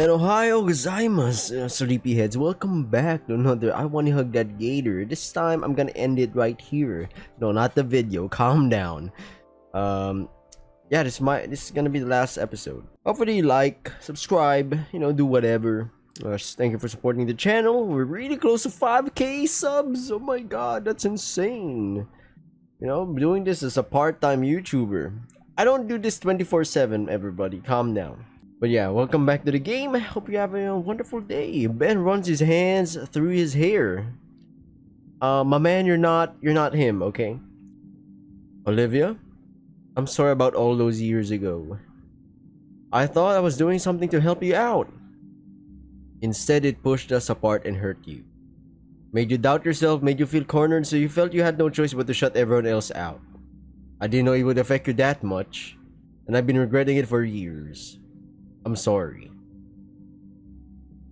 And Ohio gozaimasu, sleepyheads. Welcome back to another I Wanna Hug That Gator. This time I'm gonna end it right here. No, not the video. Calm down. Yeah, this is gonna be the last episode. Hopefully you like, subscribe, do whatever. Thank you for supporting the channel. We're really close to 5k subs. Oh my god, that's insane. I'm doing this as a part-time YouTuber. I don't do this 24/7, everybody. Calm down. But yeah, welcome back to the game. I hope you have a wonderful day. Ben runs his hands through his hair. My man, you're not him, okay? Olivia, I'm sorry about all those years ago. I thought I was doing something to help you out. Instead, it pushed us apart and hurt you. Made you doubt yourself, made you feel cornered, so you felt you had no choice but to shut everyone else out. I didn't know it would affect you that much, and I've been regretting it for years. I'm sorry.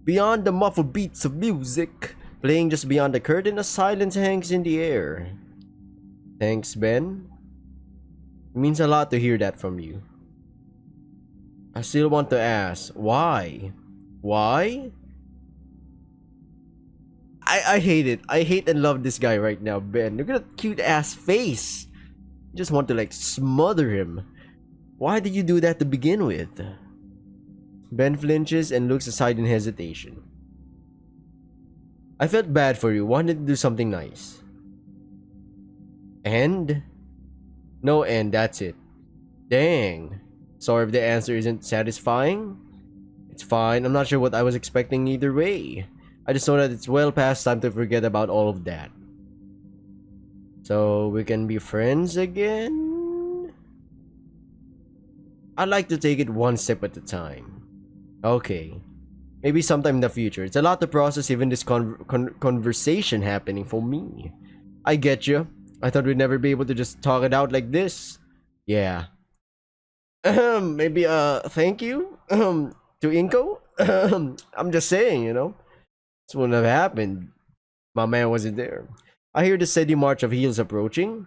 Beyond the muffled beats of music, playing just beyond the curtain, a silence hangs in the air. Thanks, Ben. It means a lot to hear that from you. I still want to ask, why? Why? I hate it. I hate and love this guy right now, Ben. Look at that cute ass face. You just want to like smother him. Why did you do that to begin with? Ben flinches and looks aside in hesitation. I felt bad for you, wanted to do something nice. And? No end, that's it. Dang. Sorry if the answer isn't satisfying. It's fine, I'm not sure what I was expecting either way. I just know that it's well past time to forget about all of that. So we can be friends again? I'd like to take it one step at a time. Okay. Maybe sometime in the future. It's a lot to process even this conversation happening for me. I get you. I thought we'd never be able to just talk it out like this. Yeah. Maybe thank you to Inko. I'm just saying, this wouldn't have happened. My man wasn't there. I hear the steady march of heels approaching.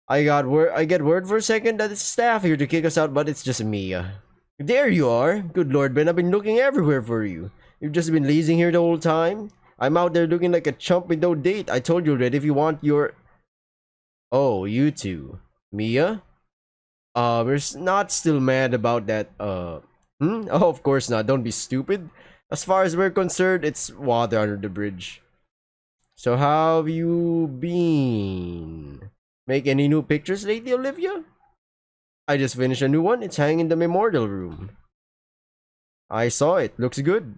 I get word for a second that it's staff here to kick us out, but it's just Mia. There you are. Good lord, Ben, I've been looking everywhere for you. You've just been lazing here the whole time. I'm out there looking like a chump with no date. I told you already if you want your... Oh, you two. Mia? We're not still mad about that, Oh, of course not. Don't be stupid. As far as we're concerned, it's water under the bridge. So how have you been? Make any new pictures lately, Olivia? I just finished a new one. It's hanging in the memorial room. I saw it. Looks good.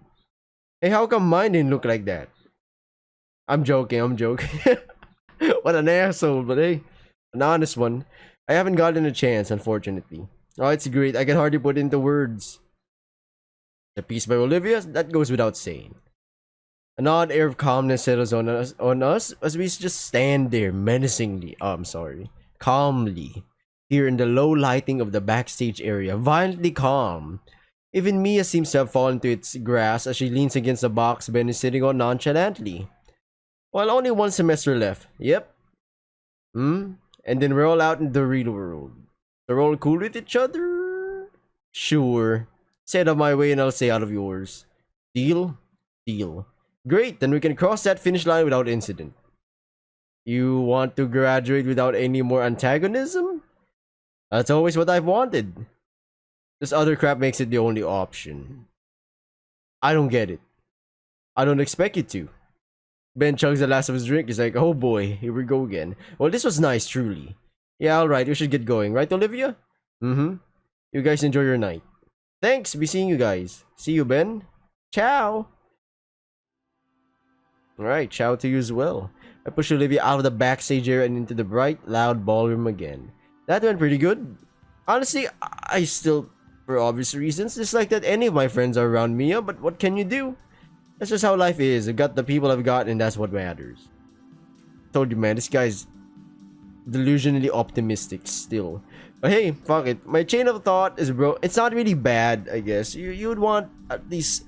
Hey, how come mine didn't look like that? I'm joking. What an asshole, but hey, an honest one. I haven't gotten a chance, unfortunately. Oh, it's great. I can hardly put into words. The piece by Olivia, that goes without saying. An odd air of calmness settles on us as we just stand there menacingly. Oh, I'm sorry. Calmly. Here in the low lighting of the backstage area. Violently calm. Even Mia seems to have fallen to its grasp as she leans against the box Ben is sitting on nonchalantly. Well, only one semester left. Yep. And then we're all out in the real world. They're all cool with each other? Sure. Say it out of my way and I'll say out of yours. Deal? Deal. Great, then we can cross that finish line without incident. You want to graduate without any more antagonism? That's always what I've wanted. This other crap makes it the only option. I don't get it. I don't expect you to. Ben chugs the last of his drink. He's like, oh boy, here we go again. Well, this was nice, truly. Yeah, alright, we should get going. Right, Olivia? You guys enjoy your night. Thanks, be seeing you guys. See you, Ben. Ciao. Alright, ciao to you as well. I push Olivia out of the backstage area and into the bright, loud ballroom again. That went pretty good. Honestly, I still, for obvious reasons, dislike that any of my friends are around Mia, but what can you do? That's just how life is. I've got the people I've got and that's what matters. Told you, man, this guy's delusionally optimistic still. But hey, fuck it. My chain of thought is, bro, it's not really bad, I guess. You would want at least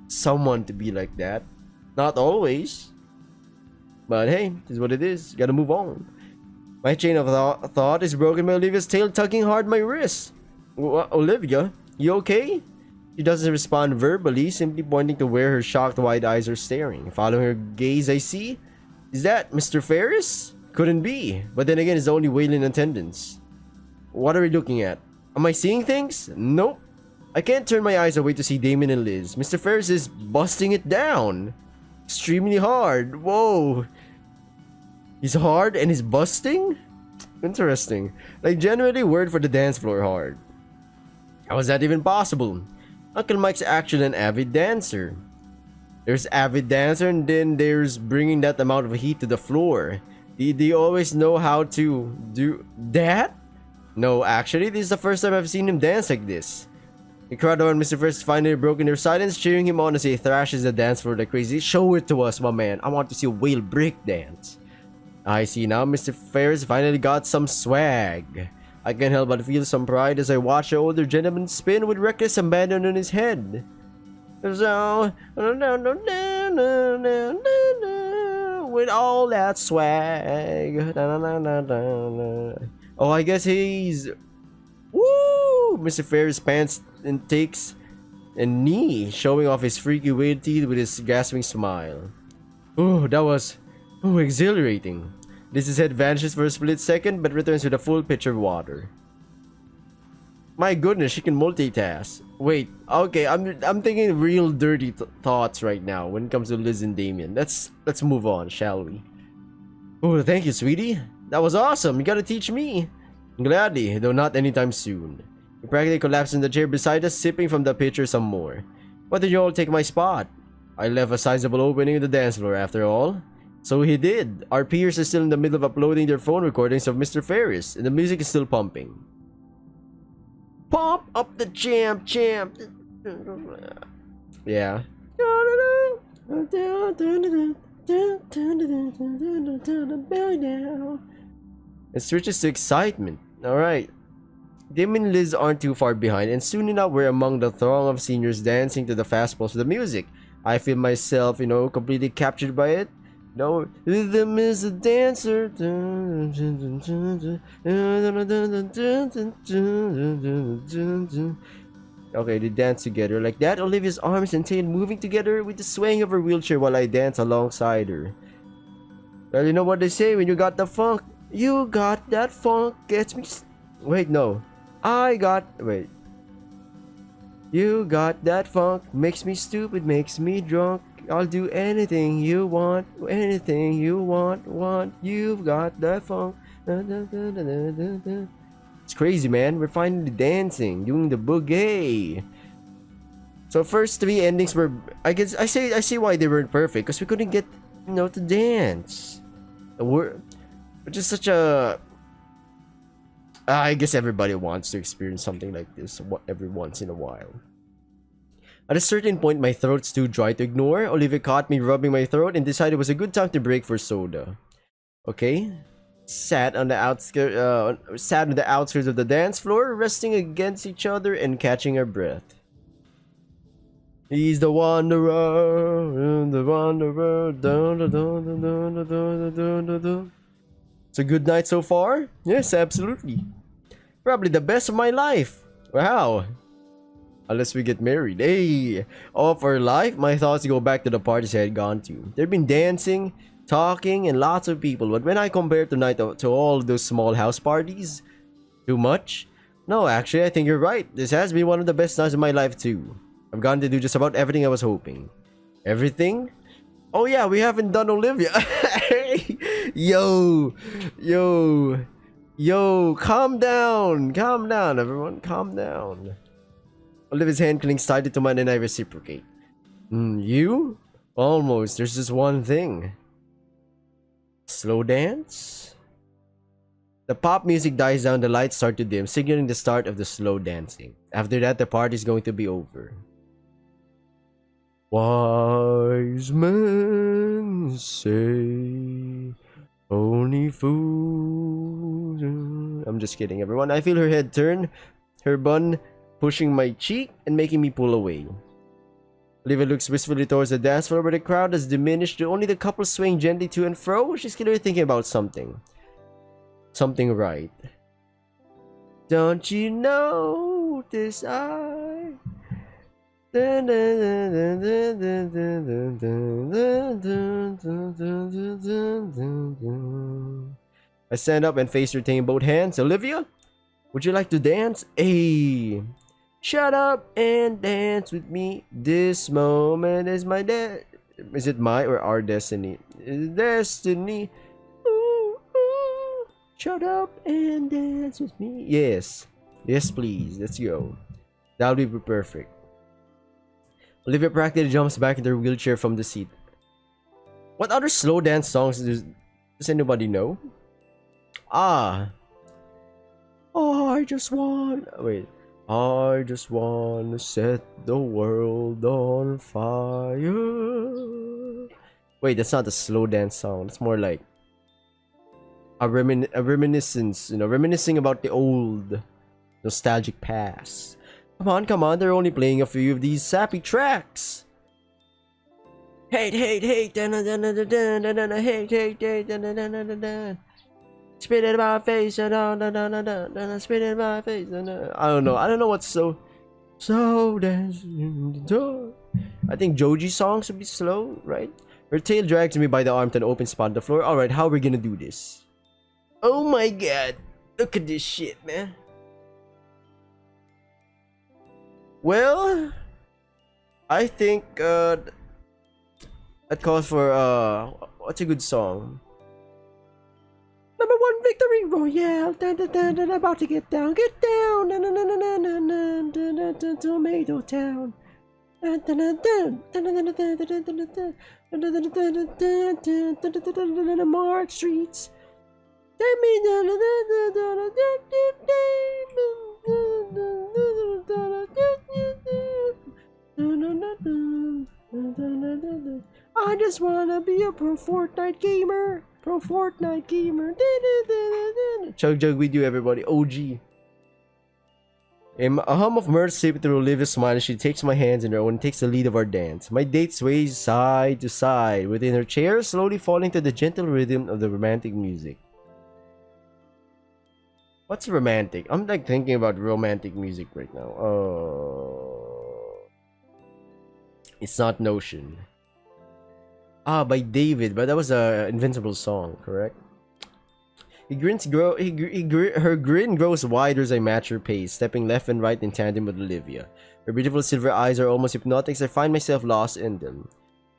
someone to be like that. Not always. But hey, this is what it is. Gotta move on. My chain of thought is broken by Olivia's tail tugging hard my wrist. Olivia, you okay? She doesn't respond verbally, simply pointing to where her shocked wide eyes are staring. Following her gaze, I see. Is that Mr. Ferris? Couldn't be. But then again, it's the only whale in attendance. What are we looking at? Am I seeing things? Nope. I can't turn my eyes away to see Damon and Liz. Mr. Ferris is busting it down. Extremely hard. Whoa. He's hard and he's busting? Interesting. Like, genuinely word for the dance floor hard. How is that even possible? Uncle Mike's actually an avid dancer. There's avid dancer and then there's bringing that amount of heat to the floor. Do you always know how to do that? No, actually, this is the first time I've seen him dance like this. The crowd around Mr. First finally broken their silence, cheering him on as he thrashes the dance floor like crazy. Show it to us, my man. I want to see a whale break dance. I see now Mr. Ferris finally got some swag. I can't help but feel some pride as I watch the older gentleman spin with reckless abandon on his head. So, with all that swag. Oh, I guess he's... Woo! Mr. Ferris pants and takes a knee, showing off his freaky weird teeth with his gasping smile. Oh, that was... Oh, exhilarating. Liz's head vanishes for a split second, but returns with a full pitcher of water. My goodness, she can multitask. Wait, okay, I'm thinking real dirty thoughts right now when it comes to Liz and Damien. Let's move on, shall we? Oh, thank you, sweetie. That was awesome. You gotta teach me. Gladly, though not anytime soon. He practically collapsed in the chair beside us, sipping from the pitcher some more. Why did you all take my spot? I left a sizable opening in the dance floor after all. So he did. Our peers are still in the middle of uploading their phone recordings of Mr. Ferris, and the music is still pumping. Pump up the champ. Yeah. It switches to excitement. Alright. Dim and Liz aren't too far behind, and soon enough we're among the throng of seniors dancing to the fast pulse of the music. I feel myself, completely captured by it. No, rhythm is a dancer. Okay, they dance together like that. Olivia's arms and tail moving together with the swaying of her wheelchair while I dance alongside her. Well, you know what they say, when you got the funk, you got that funk. Gets me. Wait, no. Wait. You got that funk. Makes me stupid, makes me drunk. I'll do anything you want. Anything you want. You've got that funk. It's crazy, man. We're finally dancing, doing the boogie. So first three endings were, I see why they weren't perfect, because we couldn't get, to dance. Which is such a... I guess everybody wants to experience something like this every once in a while. At a certain point, my throat's too dry to ignore. Olivia caught me rubbing my throat and decided it was a good time to break for soda. Okay. Sat on the outskirts of the dance floor, resting against each other and catching our breath. He's the wanderer, the wanderer. It's a good night so far? Yes, absolutely. Probably the best of my life. Wow. Unless we get married. Hey! Of our life, my thoughts go back to the parties I had gone to. There'd been dancing, talking, and lots of people. But when I compare tonight to all those small house parties, too much? No, actually, I think you're right. This has been one of the best nights of my life too. I've gotten to do just about everything I was hoping. Everything? Oh yeah, we haven't done Olivia. Yo, calm down, everyone, calm down. Olivia's hand clings tightly to mine and I reciprocate. You? Almost. There's just one thing. Slow dance? The pop music dies down, the lights start to dim, signaling the start of the slow dancing. After that, the party's going to be over. Wise men say only fools... I'm just kidding, everyone. I feel her head turn, her bun pushing my cheek and making me pull away. Olivia looks wistfully towards the dance floor, but the crowd has diminished to only the couple swaying gently to and fro. She's clearly thinking about something. Something right. Don't you notice I stand up and face retain both hands. Olivia, would you like to dance? Hey, shut up and dance with me. This moment is my Is it my or our destiny? Destiny. Ooh, ooh. Shut up and dance with me. Yes. Yes, please. Let's go. That'll be perfect. Olivia practically jumps back into her wheelchair from the seat. What other slow dance songs does anybody know? Ah. Oh, I just want... Wait. I just want to set the world on fire. Wait, that's not a slow dance song. It's more like a reminiscence, reminiscing about the old nostalgic past. Come on, they're only playing a few of these sappy tracks. Hate, hate, hate, hate, hate, spit it in my face, spit it in my face. I don't know what's so dance in the door. I think Joji's songs would be slow, right? Her tail drags me by the arm to an open spot on the floor. Alright, how are we gonna do this? Oh my god, look at this shit, man. Well, I think that calls for what's a good song? Number 1 victory royale. About to get down. Tomato Town. Mark Streets. I just wanna be a pro Fortnite gamer. Chug jug with you, everybody. OG. A hum of mirth slipped through Olivia's smile as she takes my hands in her own and takes the lead of our dance. My date sways side to side within her chair, slowly falling to the gentle rhythm of the romantic music. What's romantic? I'm like thinking about romantic music right now. It's not Notion. Ah, by David, but that was a Invincible song, correct? Her grin grows wider as I match her pace, stepping left and right in tandem with Olivia. Her beautiful silver eyes are almost hypnotic as I find myself lost in them.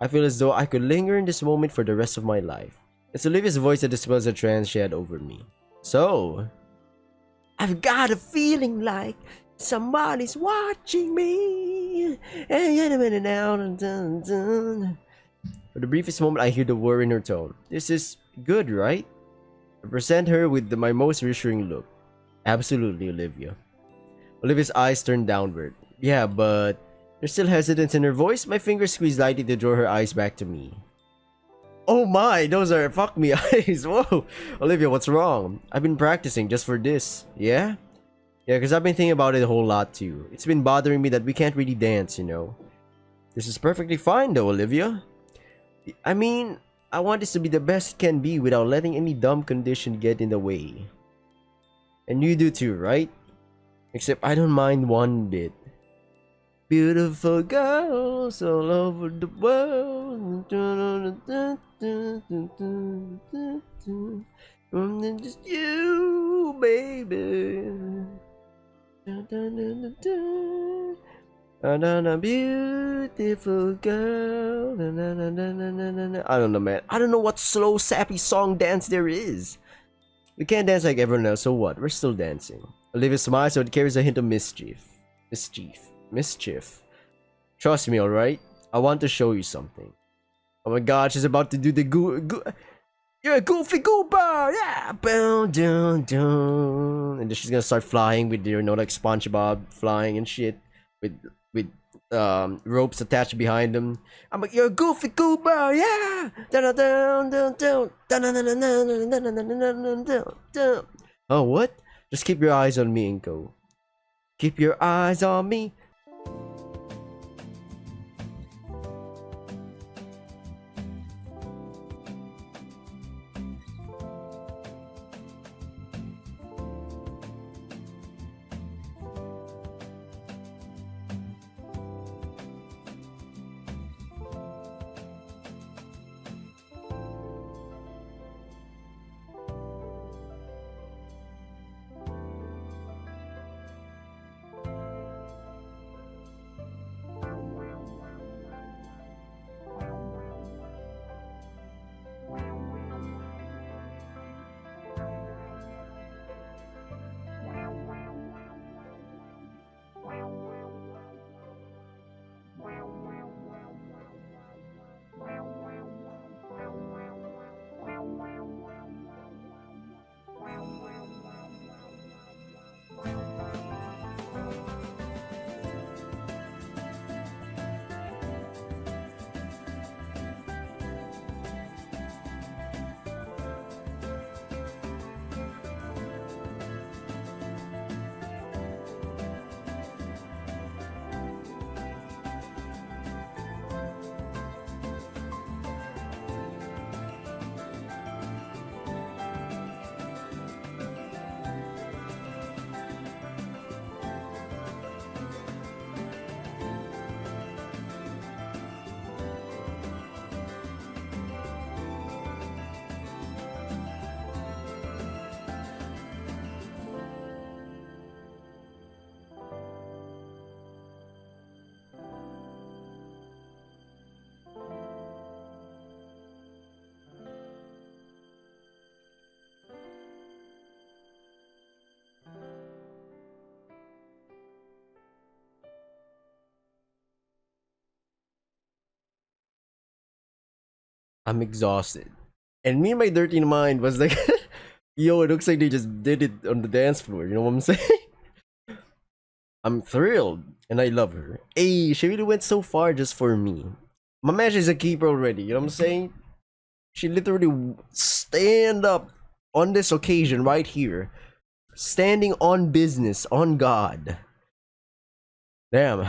I feel as though I could linger in this moment for the rest of my life. It's Olivia's voice that dispels the trance she had over me. So, I've got a feeling like somebody's watching me. For the briefest moment, I hear the worry in her tone. This is good, right? I present her with my most reassuring look. Absolutely, Olivia. Olivia's eyes turn downward. Yeah, but there's still hesitance in her voice. My fingers squeeze lightly to draw her eyes back to me. Oh my, those are fuck me eyes. Whoa. Olivia, what's wrong? I've been practicing just for this. Yeah? Yeah, because I've been thinking about it a whole lot too. It's been bothering me that we can't really dance, This is perfectly fine though, Olivia. I mean, I want this to be the best it can be without letting any dumb condition get in the way. And you do too, right? Except I don't mind one bit. Beautiful girls all over the world. Just you, baby. Beautiful girl. I don't know, man. I don't know what slow, sappy song dance there is. We can't dance like everyone else, so what? We're still dancing. Olivia smiles, so it carries a hint of mischief. Trust me, alright? I want to show you something. Oh my god, she's about to do the you're a goofy goober! Yeah! Boom, down, down. And then she's gonna start flying with, like SpongeBob flying and shit. With ropes attached behind them. I'm like, you're a goofy goober, yeah! Oh, what? Just keep your eyes on me, Inko. Keep your eyes on me. I'm exhausted. And me and my dirty mind was like, yo, it looks like they just did it on the dance floor. You know what I'm saying? I'm thrilled. And I love her. Hey, she really went so far just for me. My man, she's a keeper already. You know what I'm saying? She literally stand up on this occasion right here. Standing on business, on God. Damn.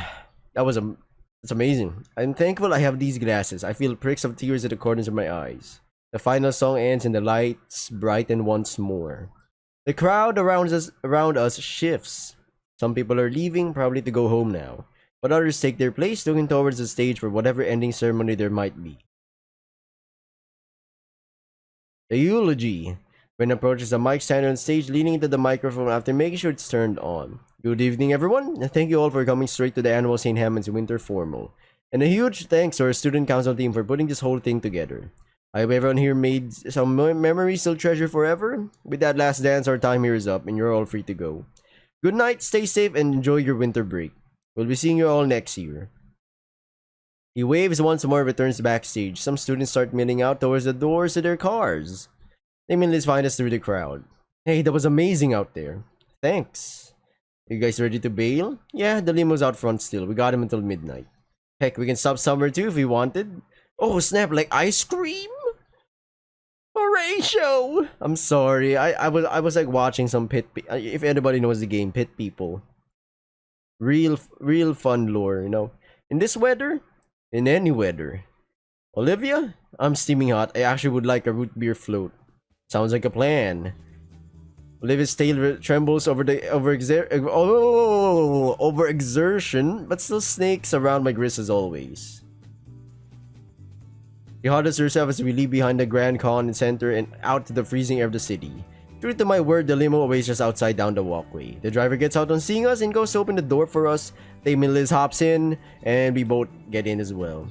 It's amazing. I'm thankful I have these glasses. I feel pricks of tears at the corners of my eyes. The final song ends and the lights brighten once more. The crowd around us shifts. Some people are leaving, probably to go home now. But others take their place, looking towards the stage for whatever ending ceremony there might be. The eulogy. Ben approaches the mic stand on stage, leaning into the microphone after making sure it's turned on. Good evening, everyone, and thank you all for coming straight to the annual St. Hammond's Winter Formal. And a huge thanks to our student council team for putting this whole thing together. I hope everyone here made some memories you'll treasure forever. With that last dance, our time here is up, and you're all free to go. Good night, stay safe, and enjoy your winter break. We'll be seeing you all next year. He waves once more and returns backstage. Some students start milling out towards the doors of their cars. They immediately find us through the crowd. Hey, that was amazing out there. Thanks. You guys ready to bail? Yeah, the limo's out front still. We got him until midnight. Heck, we can stop somewhere too if we wanted. Oh, snap, like ice cream? Horatio! I'm sorry. I was like watching some if anybody knows the game, Pit People. Real fun lore, you know. In this weather? In any weather. Olivia? I'm steaming hot. I actually would like a root beer float. Sounds like a plan. Olivia's tail trembles over the overexertion, but still snakes around my wrist as always. She huddles herself as we leave behind the Grand Con Center and out to the freezing air of the city. True to my word, the limo awaits just outside down the walkway. The driver gets out on seeing us and goes to open the door for us. Liz hops in, and we both get in as well.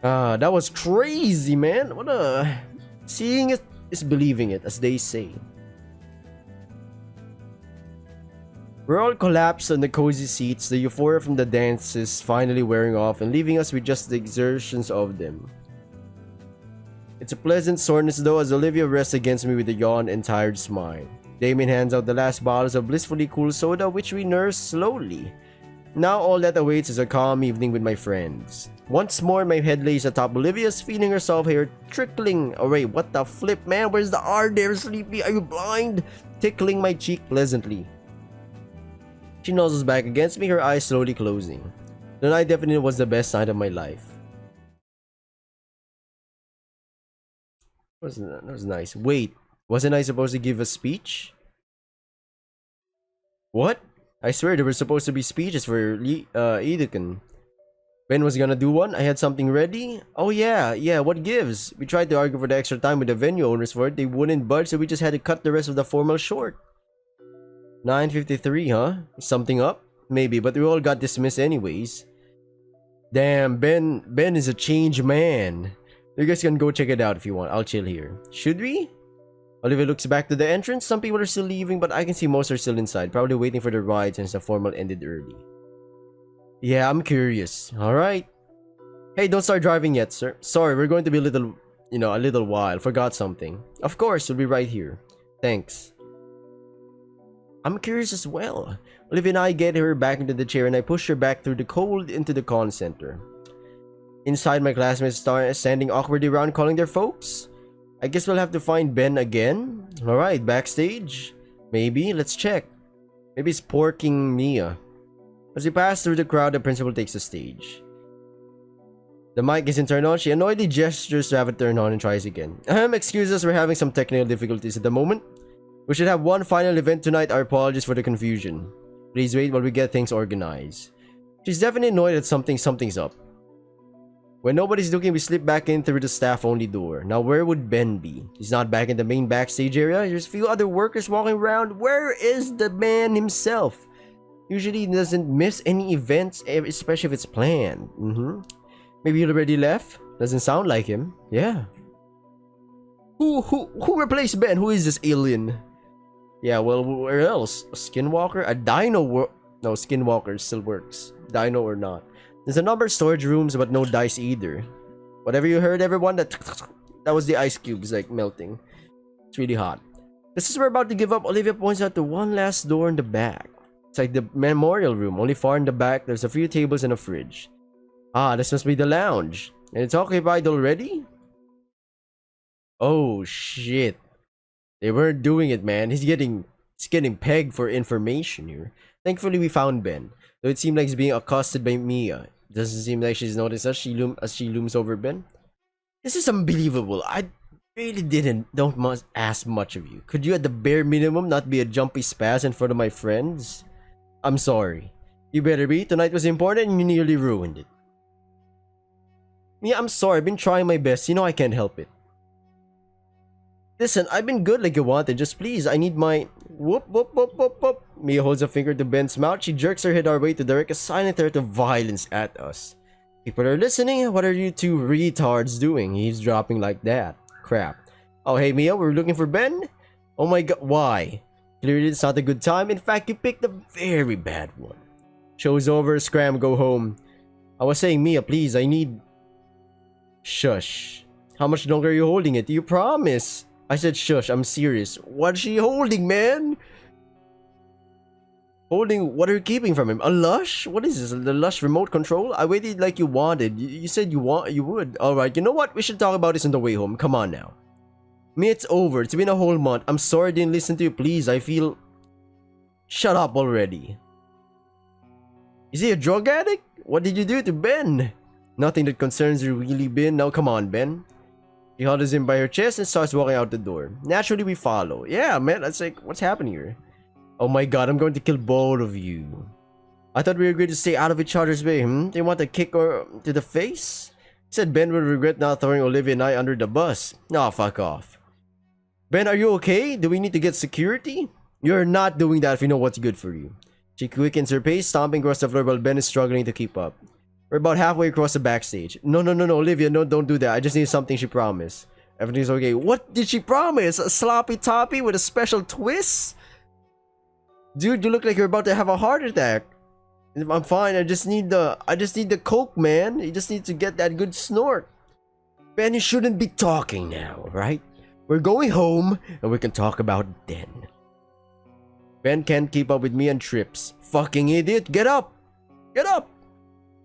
That was crazy, man. Seeing it is believing it, as they say. We're all collapsed on the cozy seats, the euphoria from the dances finally wearing off and leaving us with just the exertions of them. It's a pleasant soreness though, as Olivia rests against me with a yawn and tired smile. Damien hands out the last bottles of blissfully cool soda, which we nurse slowly. Now all that awaits is a calm evening with my friends. Once more, my head lays atop Olivia's, feeling herself hair trickling away. What the flip, man? Where's the R there, Sleepy? Are you blind? Tickling my cheek pleasantly. She nuzzles back against me, her eyes slowly closing. The night definitely was the best night of my life. That was nice. Wait, wasn't I supposed to give a speech? What? I swear there were supposed to be speeches for Edeken. Ben was gonna do one. I had something ready. Oh yeah, what gives? We tried to argue for the extra time with the venue owners for it. They wouldn't budge, so we just had to cut the rest of the formal short. 9:53, huh? Something up? Maybe, but we all got dismissed anyways. Damn, Ben is a changed man. You guys can go check it out if you want. I'll chill here. Should we? Olivia looks back to the entrance. Some people are still leaving, but I can see most are still inside, probably waiting for the ride since the formal ended early. Yeah, I'm curious. Alright. Hey, don't start driving yet, sir. Sorry, we're going to be a little while. Forgot something. Of course, we'll be right here. Thanks. I'm curious as well. Olivia and I get her back into the chair and I push her back through the cold into the con center. Inside, my classmates start standing awkwardly around calling their folks. I guess we'll have to find Ben again. Alright, backstage? Maybe, let's check. Maybe it's porking Mia. As we pass through the crowd, the principal takes the stage. The mic isn't turned on. She annoyedly gestures to have it turned on and tries again. Excuse us, we're having some technical difficulties at the moment. We should have one final event tonight. Our apologies for the confusion. Please wait while we get things organized. She's definitely annoyed that something's up. When nobody's looking, we slip back in through the staff-only door. Now, where would Ben be? He's not back in the main backstage area. There's a few other workers walking around. Where is the man himself? Usually, he doesn't miss any events, especially if it's planned. Maybe he already left? Doesn't sound like him. Yeah. Who replaced Ben? Who is this alien? Yeah, well, where else? A skinwalker? A dino? No, skinwalker still works. Dino or not. There's a number of storage rooms, but no dice either. Whatever you heard, everyone, that was the ice cubes like melting. It's really hot. This is we're about to give up. Olivia points out the one last door in the back. It's like the memorial room, only far in the back. There's a few tables and a fridge. Ah, this must be the lounge. And it's occupied already? Oh shit. They weren't doing it, man. He's getting pegged for information here. Thankfully, we found Ben. Though it seemed like he's being accosted by Mia. It doesn't seem like she's noticed us as she looms over Ben. This is unbelievable. I really don't must ask much of you. Could you at the bare minimum not be a jumpy spaz in front of my friends? I'm sorry. You better be. Tonight was important and you nearly ruined it. Mia, I'm sorry. I've been trying my best. You know I can't help it. Listen, I've been good like you wanted. Just please, I need my... Whoop, whoop, whoop, whoop, whoop. Mia holds a finger to Ben's mouth. She jerks her head our way to direct a silent threat of violence at us. People are listening. What are you two retards doing? He's dropping like that. Crap. Oh, hey, Mia, we're looking for Ben? Oh my god, why? Clearly it's not a good time. In fact, you picked a very bad one. Show's over. Scram, go home. I was saying, Mia, please, I need... Shush. How much longer are you holding it? You promise? I said shush, I'm serious. What's she holding, man? Holding, what are you keeping from him? A Lush? What is this, the Lush remote control? I waited like you wanted. You said you would. Alright, you know what? We should talk about this on the way home. Come on now. Me, it's over. It's been a whole month. I'm sorry I didn't listen to you. Please, I feel... Shut up already. Is he a drug addict? What did you do to Ben? Nothing that concerns you really, Ben. Now come on, Ben. She holds him by her chest and starts walking out the door. Naturally, we follow. Yeah, man, that's like, what's happening here? Oh my god, I'm going to kill both of you. I thought we agreed to stay out of each other's way, They want to kick her to the face? He said Ben would regret not throwing Olivia and I under the bus. Nah, fuck off. Ben, are you okay? Do we need to get security? You're not doing that if you know what's good for you. She quickens her pace, stomping across the floor while Ben is struggling to keep up. We're about halfway across the backstage. No, Olivia, no, don't do that. I just need something she promised. Everything's okay. What did she promise? A sloppy toppy with a special twist? Dude, you look like you're about to have a heart attack. I'm fine. I just need the coke, man. You just need to get that good snort. Ben, you shouldn't be talking now, right? We're going home and we can talk about it then. Ben can't keep up with me and trips. Fucking idiot. Get up. Get up.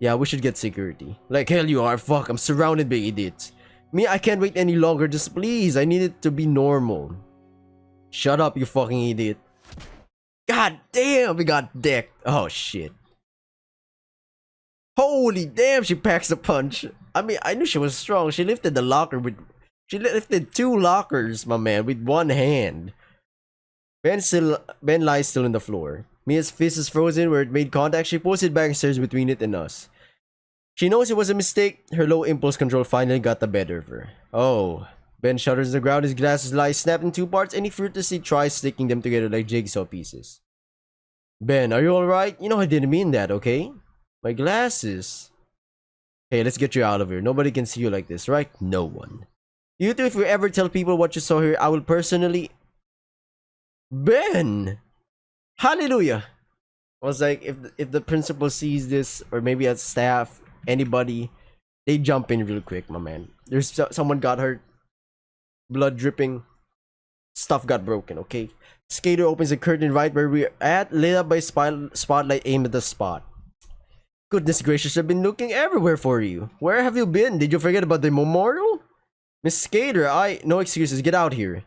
Yeah, we should get security. Like hell you are. Fuck, I'm surrounded by idiots. Me, I can't wait any longer. Just please, I need it to be normal. Shut up, you fucking idiot. God damn, we got decked. Oh shit. Holy damn, she packs a punch. I mean, I knew she was strong. She lifted the locker with... She lifted 2 lockers, my man, with one hand. Ben lies still on the floor. Mia's fist is frozen where it made contact. She pulls it back and stares between it and us. She knows it was a mistake. Her low impulse control finally got the better of her. Oh. Ben shudders to the ground. His glasses lie snapped in 2 parts and he fruitlessly tries sticking them together like jigsaw pieces. Ben, are you alright? You know I didn't mean that, okay? My glasses. Hey, let's get you out of here. Nobody can see you like this, right? No one. You two, if you ever tell people what you saw here, I will personally... Ben! Hallelujah! I was like, if the principal sees this, or maybe a staff, anybody, they jump in real quick, my man. There's someone got hurt, blood dripping, stuff got broken, okay? Skater opens the curtain right where we're at, lit up by spotlight aimed at the spot. Goodness gracious, I've been looking everywhere for you. Where have you been? Did you forget about the memorial? Miss Skater, no excuses, get out here.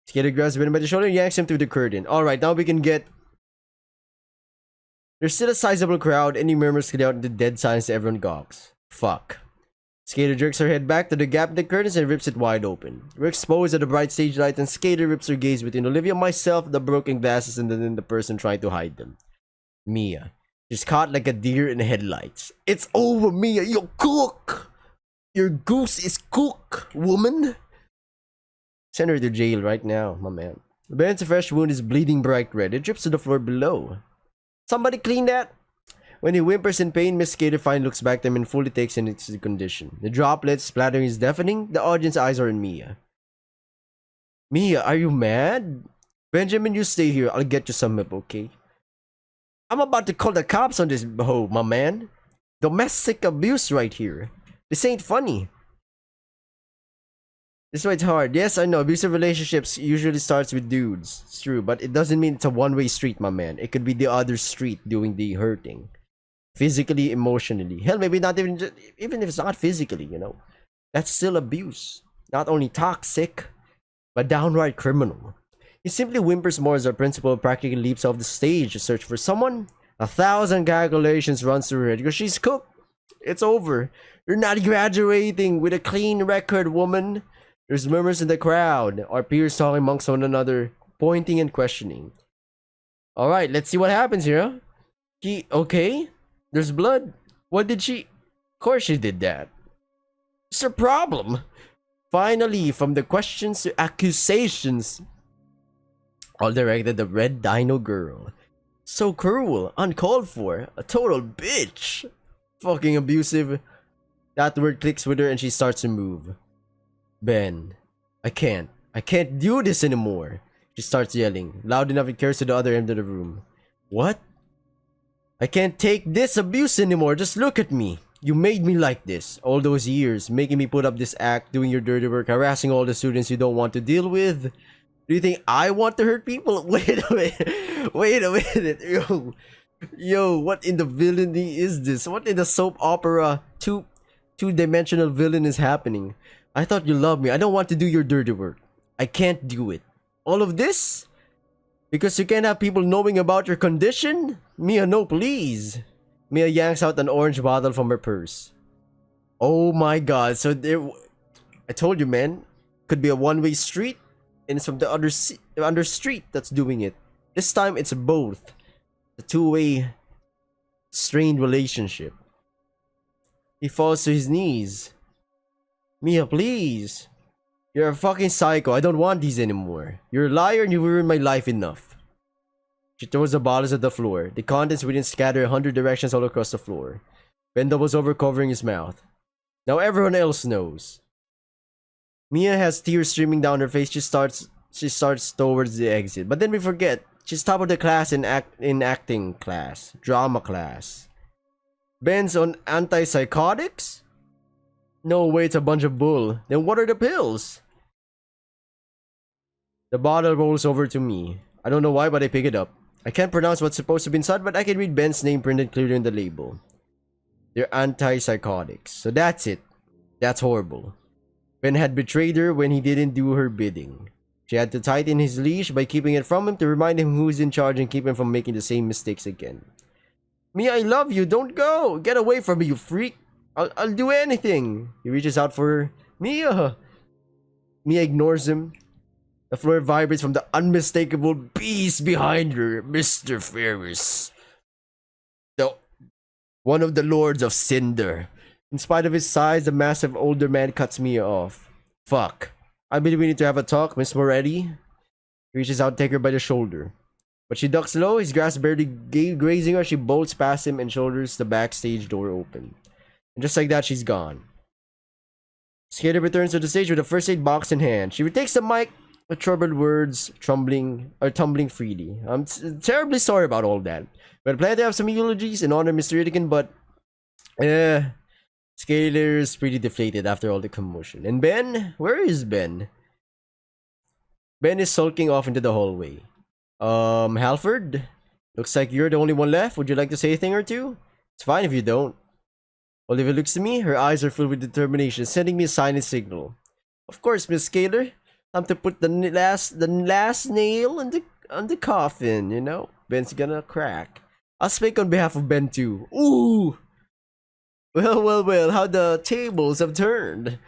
Skater grabs Ben by the shoulder and yanks him through the curtain. Alright, now we can get... There's still a sizable crowd. Any murmurs get out into dead silence. Everyone gawks. Fuck. Skater jerks her head back to the gap in the curtains and rips it wide open. We're exposed at the bright stage light and Skater rips her gaze between Olivia, myself, the broken glasses, and then the person trying to hide them. Mia. She's caught like a deer in the headlights. It's over, Mia. You cook! Your goose is cook, woman. Send her to jail right now, my man. Ben's fresh wound is bleeding bright red. It drips to the floor below. Somebody clean that? When he whimpers in pain, Miss Gator finally looks back at him and fully takes in its condition. The droplets splattering is deafening. The audience's eyes are on Mia. Mia, are you mad? Benjamin, you stay here. I'll get you some help, okay? I'm about to call the cops on this hoe, my man. Domestic abuse right here. This ain't funny. This is why it's hard. Yes, I know. Abusive relationships usually starts with dudes. It's true, but it doesn't mean it's a one-way street, my man. It could be the other street doing the hurting. Physically, emotionally. Hell, maybe not even even if it's not physically, you know. That's still abuse. Not only toxic, but downright criminal. He simply whimpers more as our principal practically leaps off the stage to search for someone. 1,000 calculations runs through her head because she's cooked. It's over. You're not graduating with a clean record, woman. There's murmurs in the crowd, our peers talking amongst one another, pointing and questioning. Alright, let's see what happens here. Okay? There's blood. What did she... Of course she did that. What's her problem? Finally, from the questions to accusations, all directed at the red dino girl. So cruel, uncalled for, a total bitch. Fucking abusive. That word clicks with her and she starts to move. Ben, I can't do this anymore. She starts yelling, loud enough it carries to the other end of the room. What? I can't take this abuse anymore, just look at me. You made me like this, all those years, making me put up this act, doing your dirty work, harassing all the students you don't want to deal with. Do you think I want to hurt people? Wait a minute, wait a minute, yo, what in the villainy is this? What in the soap opera two-dimensional villain is happening? I thought you loved me. I don't want to do your dirty work. I can't do it. All of this? Because you can't have people knowing about your condition? Mia, no, please. Mia yanks out an orange bottle from her purse. Oh my god. So there... I told you, man. Could be a one-way street. And it's from the other street that's doing it. This time, it's both. A two-way strained relationship. He falls to his knees. Mia, please. You're a fucking psycho. I don't want these anymore. You're a liar and you ruined my life enough. She throws the bottles at the floor. The contents within scatter 100 directions all across the floor. Ben doubles over, covering his mouth. Now everyone else knows. Mia has tears streaming down her face. She starts towards the exit. But then we forget. She's top of the class in acting class. Drama class. Ben's on antipsychotics? No way, it's a bunch of bull. Then what are the pills? The bottle rolls over to me. I don't know why, but I pick it up. I can't pronounce what's supposed to be inside, but I can read Ben's name printed clearly in the label. They're antipsychotics. So that's it. That's horrible. Ben had betrayed her when he didn't do her bidding. She had to tighten his leash by keeping it from him to remind him who's in charge and keep him from making the same mistakes again. Mia, I love you. Don't go. Get away from me, you freak. I'll do anything. He reaches out for her. Mia! Mia ignores him. The floor vibrates from the unmistakable beast behind her, Mr. Ferris. One of the lords of Cinder. In spite of his size, the massive older man cuts Mia off. Fuck. I believe we need to have a talk, Miss Moretti. He reaches out to take her by the shoulder. But she ducks low, his grasp barely grazing her. She bolts past him and shoulders the backstage door open. And just like that, she's gone. Skater returns to the stage with a first aid box in hand. She retakes the mic with troubled words tumbling freely. I'm terribly sorry about all that. We plan to have some eulogies in honor of Mr. Itigan, but Skater's pretty deflated after all the commotion. And Ben? Where is Ben? Ben is sulking off into the hallway. Halford? Looks like you're the only one left. Would you like to say a thing or two? It's fine if you don't. Olivia looks at me. Her eyes are filled with determination, sending me a silent signal. Of course, Miss Skater. Time to put the last nail on the coffin, you know? Ben's gonna crack. I'll speak on behalf of Ben too. Ooh! Well, how the tables have turned.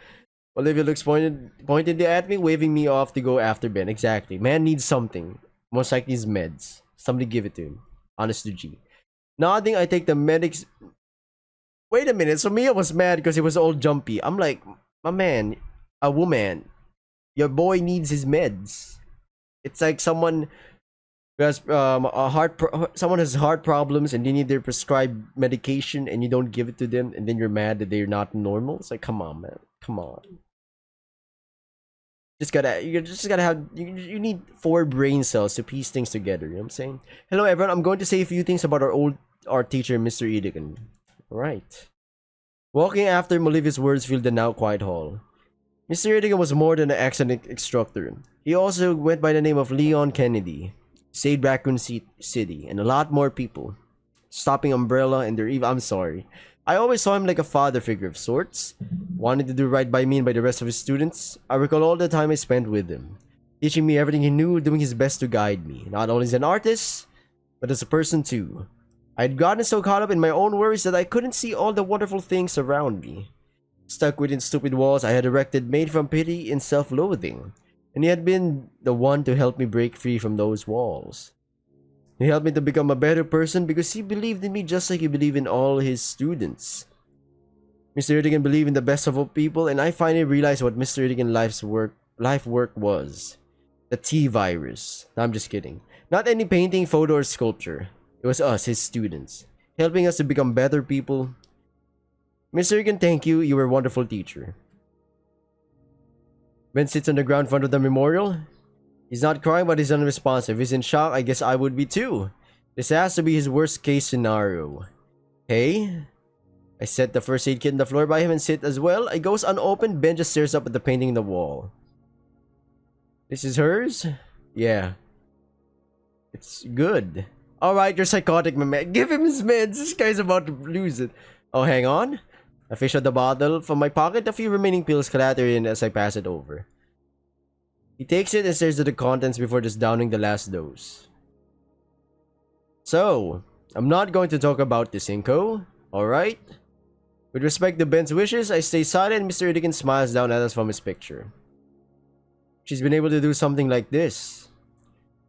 Olivia looks pointedly at me, waving me off to go after Ben. Exactly. Man needs something. Most likely his meds. Somebody give it to him. Honest to G. Nodding, I take the medics... Wait a minute, so Mia was mad because he was all jumpy. I'm like, my man, a woman, your boy needs his meds. It's like someone who has someone has heart problems and they need their prescribed medication and you don't give it to them and then you're mad that they're not normal. It's like, come on, man, come on. You just gotta have you need 4 brain cells to piece things together. You know what I'm saying? Hello everyone, I'm going to say a few things about our teacher, Mr. Itigan. Right. Walking after Molivia's words filled the now quiet hall. Mr. Itigan was more than an excellent instructor. He also went by the name of Leon Kennedy, saved Raccoon City, and a lot more people. Stopping Umbrella and their evil. I'm sorry. I always saw him like a father figure of sorts, wanting to do right by me and by the rest of his students. I recall all the time I spent with him, teaching me everything he knew, doing his best to guide me, not only as an artist, but as a person too. I had gotten so caught up in my own worries that I couldn't see all the wonderful things around me. Stuck within stupid walls I had erected made from pity and self-loathing, and he had been the one to help me break free from those walls. He helped me to become a better person because he believed in me just like he believed in all his students. Mr. Itigan believed in the best of all people, and I finally realized what Mr. Itigan's life work was. The T-virus. No, I'm just kidding. Not any painting, photo, or sculpture. It was us, his students, helping us to become better people. Mr. Itigan, thank you. You were a wonderful teacher. Ben sits on the ground in front of the memorial. He's not crying, but he's unresponsive. He's in shock. I guess I would be too. This has to be his worst case scenario. Hey? I set the first aid kit on the floor by him and sit as well. It goes unopened. Ben just stares up at the painting on the wall. This is hers? Yeah. It's good. Alright, you're psychotic, my man. Give him his meds. This guy's about to lose it. Oh, hang on. I fish out the bottle from my pocket. A few remaining pills clatter in as I pass it over. He takes it and stares at the contents before just downing the last dose. So, I'm not going to talk about this, Inko. Alright? With respect to Ben's wishes, I stay silent and Mr. Itigan smiles down at us from his picture. She's been able to do something like this.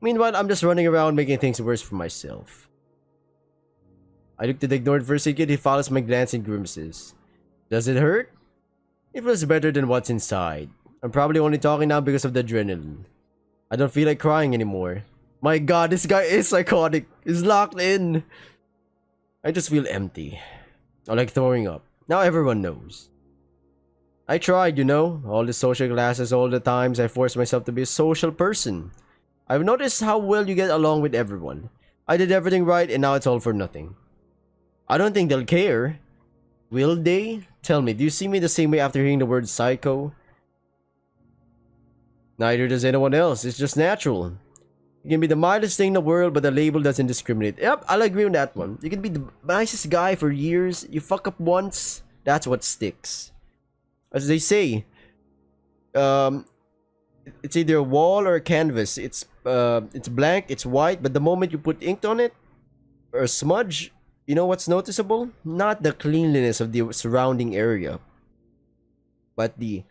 Meanwhile, I'm just running around making things worse for myself. I look to the ignored first aid kit. He follows my glancing grimaces. Does it hurt? It feels better than what's inside. I'm probably only talking now because of the adrenaline. I don't feel like crying anymore. My god, this guy is psychotic. He's locked in. I just feel empty. I like throwing up. Now everyone knows. I tried, you know, all the social classes, all the times I forced myself to be a social person. I've noticed how well you get along with everyone. I did everything right and now it's all for nothing. I don't think they'll care. Will they? Tell me, do you see me the same way after hearing the word psycho? Neither does anyone else. It's just natural. You can be the mildest thing in the world, but the label doesn't discriminate. Yep, I'll agree on that one. You can be the nicest guy for years. You fuck up once, that's what sticks. As they say, it's either a wall or a canvas. It's blank, it's white, but the moment you put ink on it, or a smudge, you know what's noticeable? Not the cleanliness of the surrounding area, but the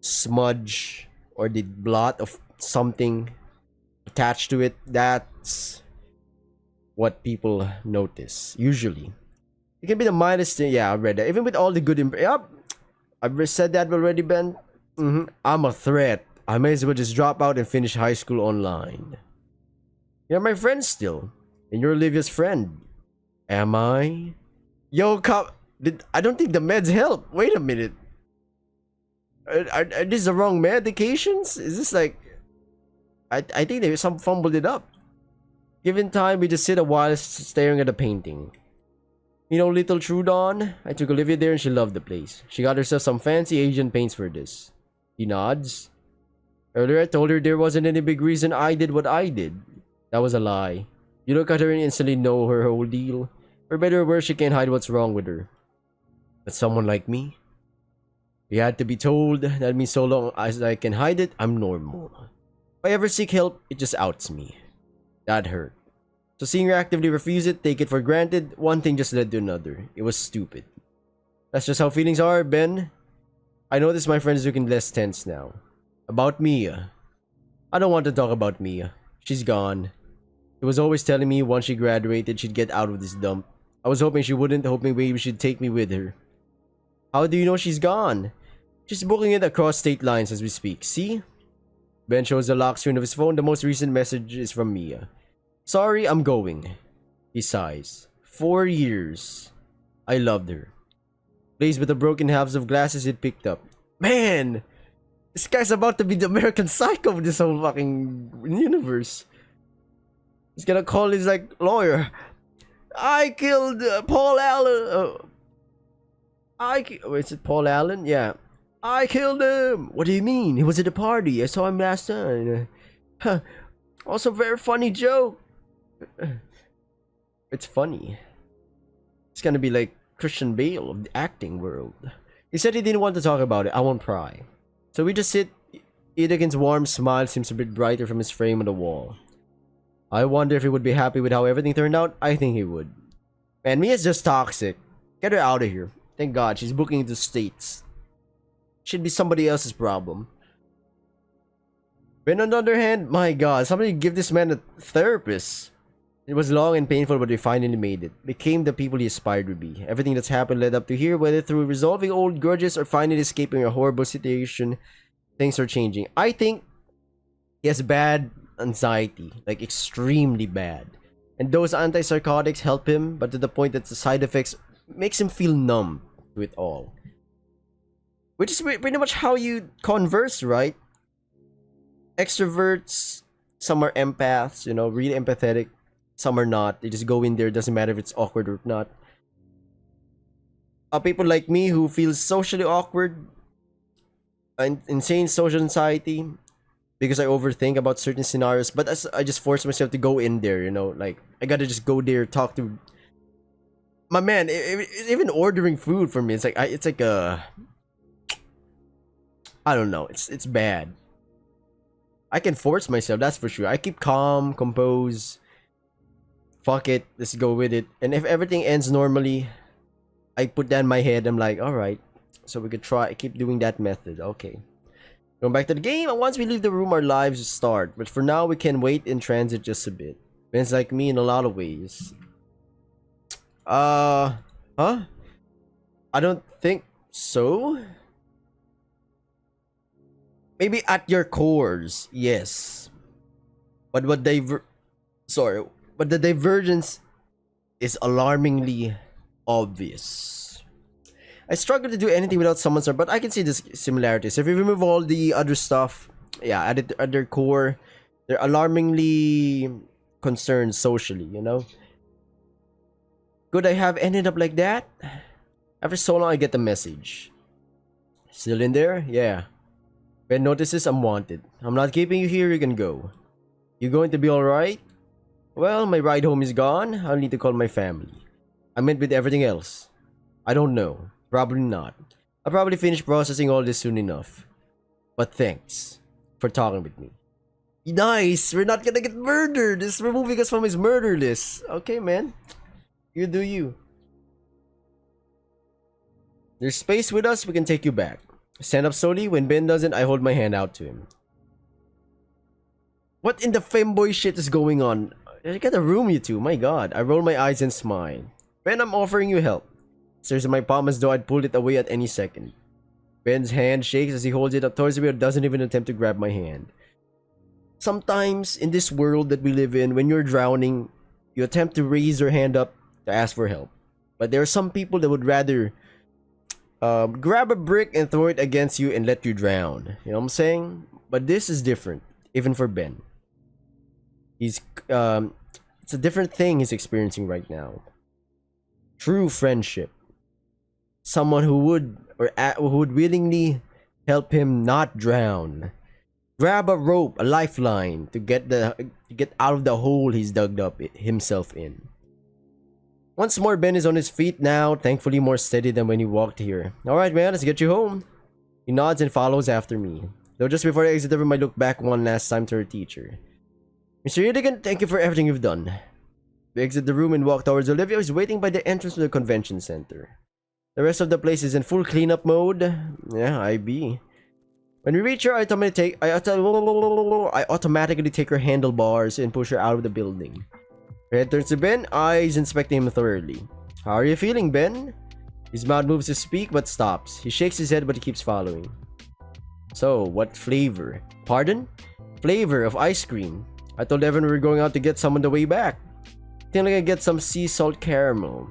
smudge or the blot of something attached to it. That's what people notice, usually. It can be the mildest thing. Yeah, I read that. Even with all the good yep, I've said that already, Ben. I'm a threat. I may as well just drop out and finish high school online. You're my friend still. And you're Olivia's friend. Am I? Yo, I don't think the meds help. Wait a minute. Are these the wrong medications? Is this like... I think they fumbled it up. Given time, we just sit a while staring at the painting. You know little Trudon? I took Olivia there and she loved the place. She got herself some fancy Asian paints for this. He nods. Earlier I told her there wasn't any big reason I did what I did. That was a lie. You look at her and instantly know her whole deal. For better or worse, she can't hide what's wrong with her. But someone like me? You had to be told. That means so long as I can hide it, I'm normal. If I ever seek help, it just outs me. That hurt. So seeing her actively refuse it, take it for granted, one thing just led to another. It was stupid. That's just how feelings are, Ben. I notice my friend is looking less tense now. About Mia. I don't want to talk about Mia. She's gone. She was always telling me once she graduated, she'd get out of this dump. I was hoping she wouldn't, hoping maybe she'd take me with her. How do you know she's gone? She's booking it across state lines as we speak. See? Ben shows the lock screen of his phone. The most recent message is from Mia. Sorry, I'm going. He sighs. 4 years. I loved her. Plays with the broken halves of glasses it picked up. Man! This guy's about to be the American Psycho of this whole fucking universe. He's gonna call his like lawyer. I killed Paul Allen. Is it Paul Allen? Yeah. I killed him! What do you mean? He was at the party. I saw him last time. Huh. Also, very funny joke. It's funny. It's gonna be like Christian Bale of the acting world. He said he didn't want to talk about it. I won't pry. So we just sit. Edekin's warm smile seems a bit brighter from his frame on the wall. I wonder if he would be happy with how everything turned out. I think he would. Man, Mia's just toxic. Get her out of here. Thank God, she's booking the States. Should be somebody else's problem. Ben, on the other hand, my God, somebody give this man a therapist. It was long and painful, but we finally made it. Became the people he aspired to be. Everything that's happened led up to here, whether through resolving old grudges or finally escaping a horrible situation, things are changing. I think he has bad anxiety, like extremely bad. And those antipsychotics help him, but to the point that the side effects makes him feel numb to it all. Which is pretty much how you converse, right? Extroverts, some are empaths, you know, really empathetic. Some are not. They just go in there, doesn't matter if it's awkward or not. People like me who feel socially awkward, insane social anxiety, because I overthink about certain scenarios. But I just force myself to go in there, you know, like I gotta just go there, talk to my man. Even ordering food for me, it's like a, I don't know. It's bad. I can force myself, that's for sure. I keep calm, compose. Fuck it, let's go with it. And if everything ends normally, I put that in my head. I'm like, alright. So we could keep doing that method. Okay. Going back to the game, and once we leave the room, our lives start. But for now, we can wait in transit just a bit. Ben's like me in a lot of ways. Huh? I don't think so. Maybe at your cores, yes. But the divergence is alarmingly obvious. I struggle to do anything without someone's, but I can see the similarities. If we remove all the other stuff, yeah, at their core, they're alarmingly concerned socially, you know? Could I have ended up like that? After so long, I get the message. Still in there? Yeah. Ben notices I'm wanted. I'm not keeping you here, you can go. You going to be alright? Well, my ride home is gone. I'll need to call my family. I meant with everything else. I don't know. Probably not. I'll probably finish processing all this soon enough. But thanks for talking with me. Nice! We're not gonna get murdered! It's removing us from his murder list. Okay, man. You do you. There's space with us, we can take you back. Stand up slowly. When Ben doesn't, I hold my hand out to him. What in the femboy shit is going on? You got a room, you two. My God. I roll my eyes and smile. Ben, I'm offering you help. Stares at my palm as though I'd pull it away at any second. Ben's hand shakes as he holds it up towards me, but doesn't even attempt to grab my hand. Sometimes, in this world that we live in, when you're drowning, you attempt to raise your hand up to ask for help. But there are some people that would rather grab a brick and throw it against you and let you drown. You know what I'm saying? But this is different, even for Ben. It's a different thing he's experiencing right now. True friendship. Someone who would willingly help him not drown. Grab a rope, a lifeline to get out of the hole he's dug up himself in. Once more, Ben is on his feet now, thankfully more steady than when he walked here. Alright, man, let's get you home. He nods and follows after me. Though just before I exit the room, I look back one last time to her teacher. Mr. Edekin, thank you for everything you've done. We exit the room and walk towards Olivia, who's waiting by the entrance to the convention center. The rest of the place is in full cleanup mode. Yeah, I be. When we reach her, I automatically take her handlebars and push her out of the building. Her head turns to Ben, eyes inspecting him thoroughly. How are you feeling, Ben? His mouth moves to speak but stops. He shakes his head but he keeps following. So, what flavor? Pardon? Flavor of ice cream. I told Evan we were going out to get some on the way back. I think I can get some sea salt caramel.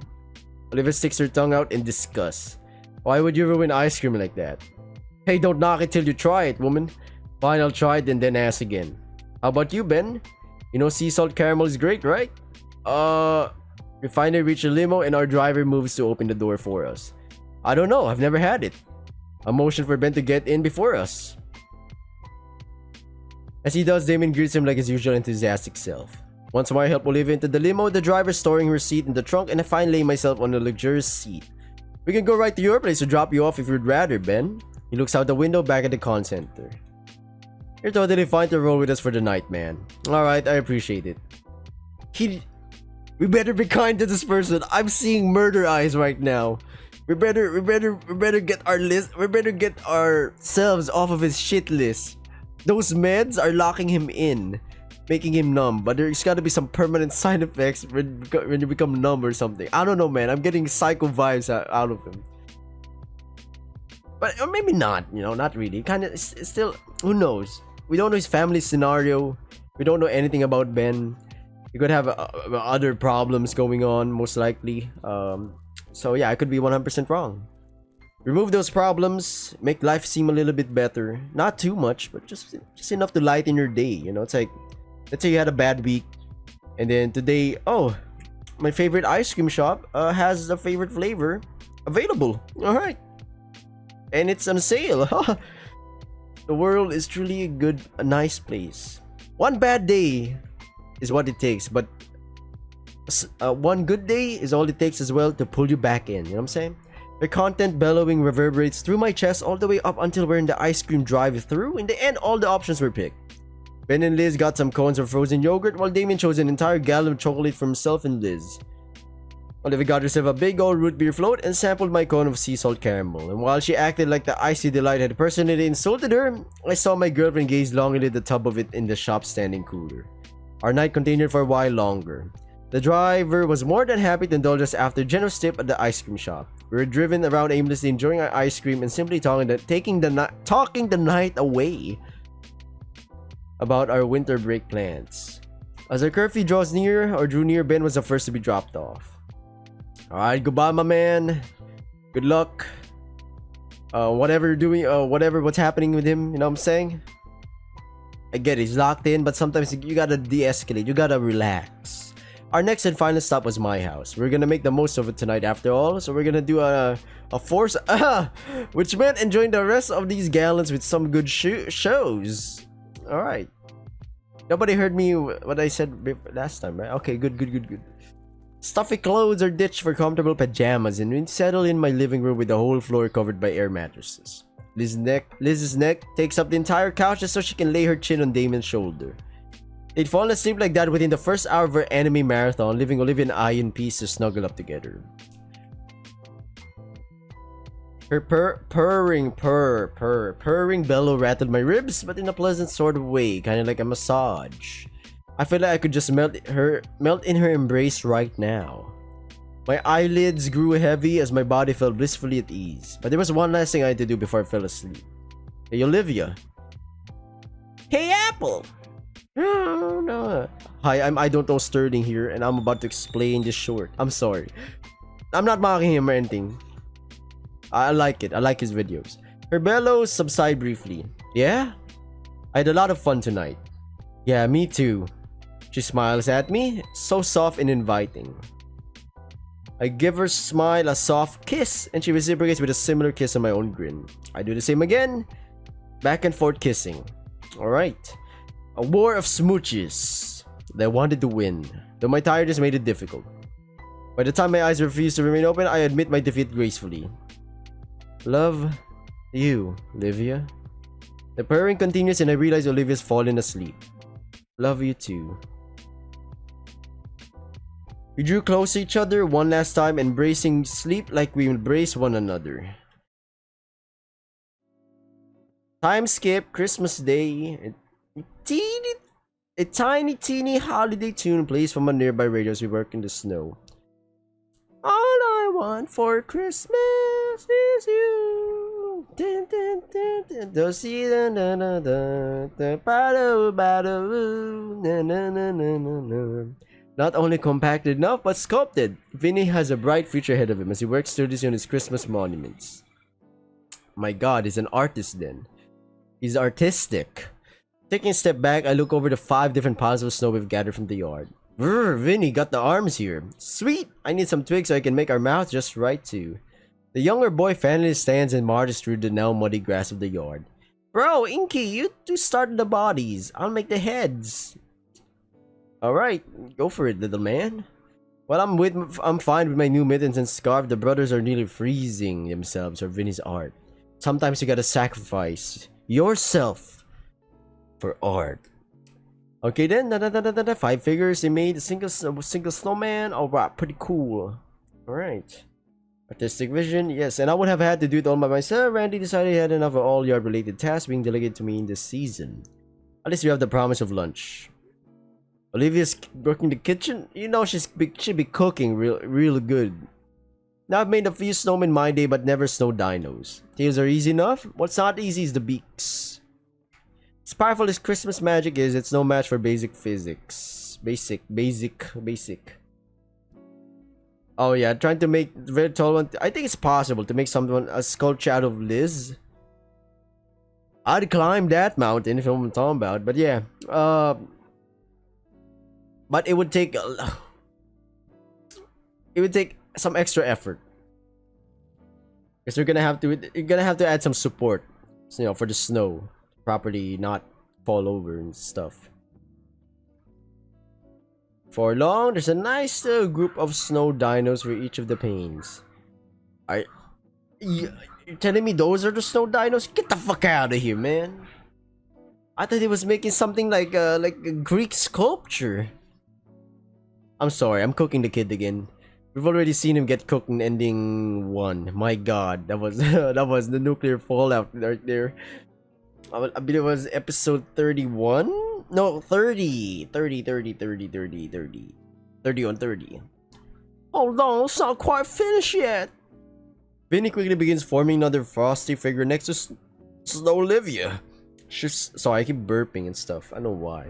Olivia sticks her tongue out in disgust. Why would you ruin ice cream like that? Hey, don't knock it till you try it, woman. Fine, I'll try it and then ask again. How about you, Ben? You know sea salt caramel is great, right? We finally reach the limo and our driver moves to open the door for us. I don't know, I've never had it. A motion for Ben to get in before us. As he does, Damon greets him like his usual enthusiastic self. Once more, I help Olivia into the limo, the driver storing her seat in the trunk, and I finally lay myself on a luxurious seat. We can go right to your place to drop you off if you'd rather, Ben. He looks out the window back at the con center. You're totally fine to roll with us for the night, man. Alright, I appreciate it. We better be kind to this person. I'm seeing murder eyes right now. We better get our list. We better get ourselves off of his shit list. Those meds are locking him in, making him numb. But there's gotta be some permanent side effects when you become numb or something. I don't know, man. I'm getting psycho vibes out of him. But or maybe not. You know, not really. Kind of still. Who knows? We don't know his family scenario. We don't know anything about Ben. He could have other problems going on, most likely. So yeah, I could be 100% wrong. Remove those problems, make life seem a little bit better. Not too much, but just enough to lighten your day. You know, it's like, let's say you had a bad week, and then today, oh, my favorite ice cream shop has a favorite flavor available. All right, and it's on sale. The world is truly a nice place. One bad day is what it takes, but one good day is all it takes as well to pull you back in. You know what I'm saying? The content bellowing reverberates through my chest all the way up until we're in the ice cream drive-thru. In the end, all the options were picked. Ben and Liz got some cones of frozen yogurt, while Damien chose an entire gallon of chocolate for himself and Liz. Olivia got herself a big old root beer float and sampled my cone of sea salt caramel. And while she acted like the icy delight had personally insulted her, I saw my girlfriend gaze longingly at the tub of it in the shop's standing cooler. Our night continued for a while longer. The driver was more than happy to indulge us after a generous tip at the ice cream shop. We were driven around aimlessly enjoying our ice cream and simply talking the night away about our winter break plans. As our curfew drew near, Ben was the first to be dropped off. Alright, goodbye my man. Good luck. Whatever you're doing, what's happening with him, you know what I'm saying? I get it, he's locked in, but sometimes you gotta de-escalate, you gotta relax. Our next and final stop was my house. We're gonna make the most of it tonight after all, so we're gonna do a force, which meant enjoying the rest of these gallons with some good shows. Alright. Nobody heard me what I said last time, right? Okay, good. Stuffy clothes are ditched for comfortable pajamas, and we settle in my living room with the whole floor covered by air mattresses. Liz's neck takes up the entire couch just so she can lay her chin on Damien's shoulder. They'd fallen asleep like that within the first hour of our anime marathon, leaving Olivia and I in peace to snuggle up together. Her purring bellow rattled my ribs, but in a pleasant sort of way, kind of like a massage. I feel like I could just melt in her embrace right now. My eyelids grew heavy as my body felt blissfully at ease, but there was one last thing I had to do before I fell asleep. Hey Olivia. Hey Apple. No. Hi, I'm I don't know Sterling here, and I'm about to explain this short. I'm sorry. I'm not mocking him or anything. I like it. I like his videos. Her bellows subside briefly. Yeah? I had a lot of fun tonight. Yeah, me too. She smiles at me, so soft and inviting. I give her smile a soft kiss, and she reciprocates with a similar kiss on my own grin. I do the same again. Back and forth kissing. Alright. A war of smooches. I wanted to win, though my tiredness made it difficult. By the time my eyes refused to remain open, I admit my defeat gracefully. Love you, Olivia. The purring continues and I realize Olivia's fallen asleep. Love you too. We drew close to each other one last time, embracing sleep like we embrace one another. Time skip, Christmas Day. A tiny teeny holiday tune plays from a nearby radio as we work in the snow. All I want for Christmas is you. Dun, dun, dun, dun, dun, see, dun, dun, dun, dun, dun, ba-do, ba-do, na, na, na, na, na, na. Not only compacted enough, but sculpted. Vinny has a bright future ahead of him as he works studiously on his Christmas monuments. My god, he's an artist then. He's artistic. Taking a step back, I look over the 5 different piles of snow we've gathered from the yard. Vinny got the arms here. Sweet! I need some twigs so I can make our mouth just right too. The younger boy finally stands and marches through the now muddy grass of the yard. Bro, Inky, you two started the bodies. I'll make the heads. Alright, go for it, little man. Well, I'm fine with my new mittens and scarf. The brothers are nearly freezing themselves for Vinny's art. Sometimes you gotta sacrifice yourself for art. Okay then, 5 figures. They made a single snowman. Alright, pretty cool. Alright. Artistic vision, yes, and I would have had to do it all by myself. Randy decided he had enough of all yard related tasks being delegated to me in this season. At least we have the promise of lunch. Olivia's working the kitchen. You know she'd be cooking real good. Now I've made a few snowmen my day, but never snow dinos. Tails are easy enough. What's not easy is the beaks. As powerful as Christmas magic is, it's no match for basic physics. Basic. Oh yeah, trying to make very tall one. I think it's possible to make someone a sculpture out of Liz. I'd climb that mountain if I'm talking about, but yeah. But it would take some extra effort. Because you're gonna have to add some support, you know, for the snow to properly not fall over and stuff. For long, there's a nice group of snow dinos for each of the panes. You're telling me those are the snow dinos? Get the fuck out of here, man! I thought he was making something like a Greek sculpture. I'm sorry, I'm cooking the kid again. We've already seen him get cooked in ending 1. My god, that was that was the nuclear fallout right there. I believe it was episode 31? No, 30 on 30. Hold on, it's not quite finished yet. Vinny quickly begins forming another frosty figure next to Snow Olivia. Sorry, I keep burping and stuff. I know why.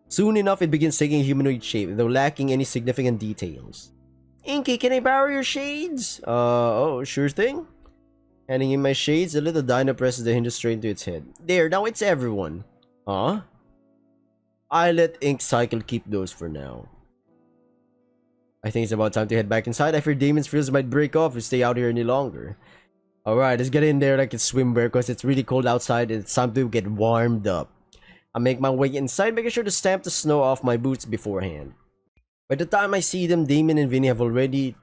Soon enough, it begins taking a humanoid shape, though lacking any significant details. Inky, can I borrow your shades? Oh, sure thing. Handing in my shades, the little dino presses the hinges straight into its head. There, now it's everyone. Huh? I let Ink Cycle keep those for now. I think it's about time to head back inside. I fear Damon's frills might break off if we stay out here any longer. Alright, let's get in there like it's swimwear because it's really cold outside and it's time to get warmed up. I make my way inside, making sure to stamp the snow off my boots beforehand. By the time I see them, Damon and Vinny have already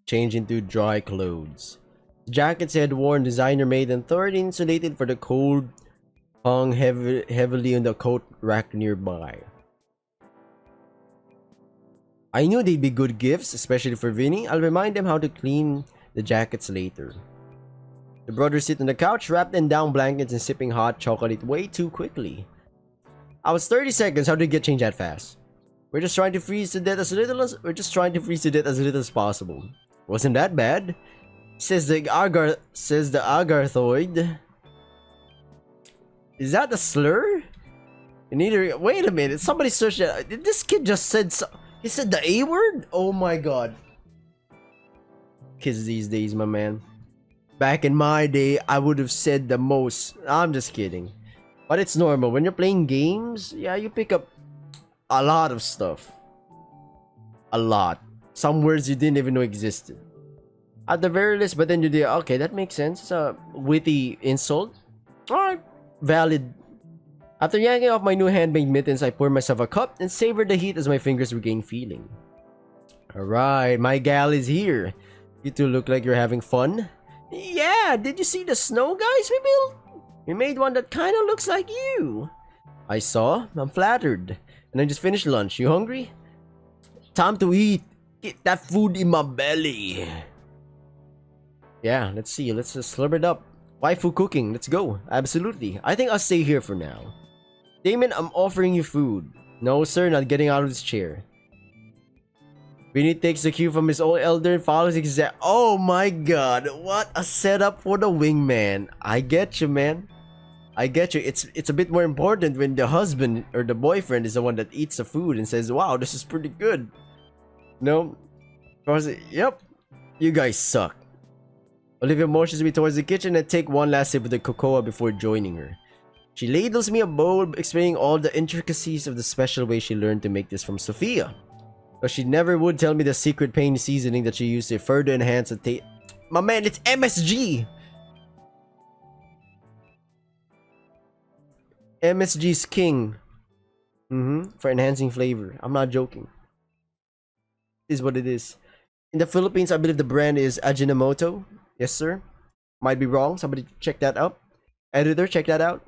changed into dry clothes. The jackets they had worn, designer made and thoroughly insulated for the cold, hung heavily on the coat rack nearby. I knew they'd be good gifts, especially for Vinny. I'll remind them how to clean the jackets later. The brothers sit on the couch, wrapped in down blankets and sipping hot chocolate way too quickly. I was 30 seconds. How did it get changed that fast? We're just trying to freeze to death as little as possible. Wasn't that bad? Says the Agarthoid. Is that a slur? Neither. Wait a minute. Somebody searched that. Did this kid just said he said the A word? Oh my god. Kids these days, my man. Back in my day, I would have said the most. I'm just kidding. But it's normal. When you're playing games, yeah, you pick up a lot of stuff. A lot. Some words you didn't even know existed. At the very least, but then you did. Okay, that makes sense. It's a witty insult. Alright, valid. After yanking off my new handmade mittens, I pour myself a cup and savor the heat as my fingers regain feeling. Alright, my gal is here. You two look like you're having fun. Yeah, did you see the snow guys we built? We made one that kinda looks like you. I saw. I'm flattered. And I just finished lunch. You hungry? Time to eat. Get that food in my belly. Yeah, let's see. Let's just slurp it up. Waifu cooking. Let's go. Absolutely. I think I'll stay here for now. Damon, I'm offering you food. No, sir. Not getting out of this chair. Vinny takes the cue from his old elder and follows exact. Oh my god. What a setup for the wingman. I get you, man. I get you. It's a bit more important when the husband or the boyfriend is the one that eats the food and says, wow, this is pretty good. No? Yep. You guys suck. Olivia motions me towards the kitchen and take one last sip of the cocoa before joining her. She ladles me a bowl, explaining all the intricacies of the special way she learned to make this from Sophia. But she never would tell me the secret pain seasoning that she used to further enhance the taste. My man, it's MSG! MSG's king. For enhancing flavor. I'm not joking. This is what it is. In the Philippines, I believe the brand is Ajinomoto. Yes, sir. Might be wrong. Somebody check that out. Editor, check that out.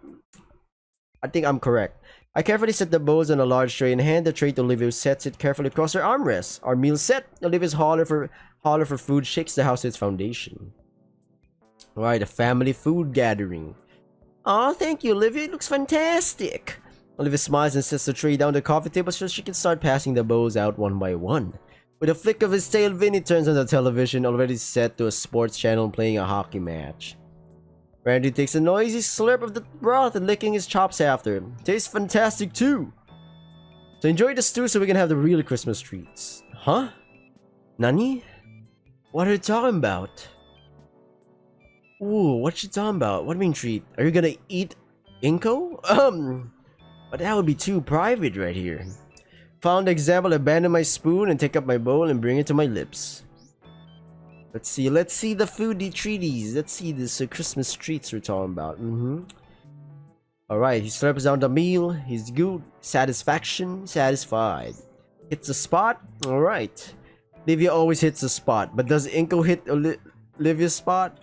I think I'm correct. I carefully set the bowls on a large tray and hand the tray to Olivia, who sets it carefully across her armrest. Our meal set. Olivia's holler for food shakes the house to its foundation. Alright, a family food gathering. Aw, thank you, Olivia. It looks fantastic. Olivia smiles and sets the tray down the coffee table so she can start passing the bowls out one by one. With a flick of his tail, Vinny turns on the television, already set to a sports channel playing a hockey match. Randy takes a noisy slurp of the broth and licking his chops after. Tastes fantastic too. So enjoy the stew so we can have the real Christmas treats. Huh? Nani? What are you talking about? Ooh, what you talking about? What do you mean treat? Are you gonna eat Inko? But that would be too private right here. Found the example, abandon my spoon and take up my bowl and bring it to my lips. Let's see the foodie treaties. Let's see this Christmas treats we're talking about. Alright, he slurps down the meal. He's good. Satisfaction, satisfied. Hits the spot. Alright. Olivia always hits the spot. But does Inko hit Olivia's spot?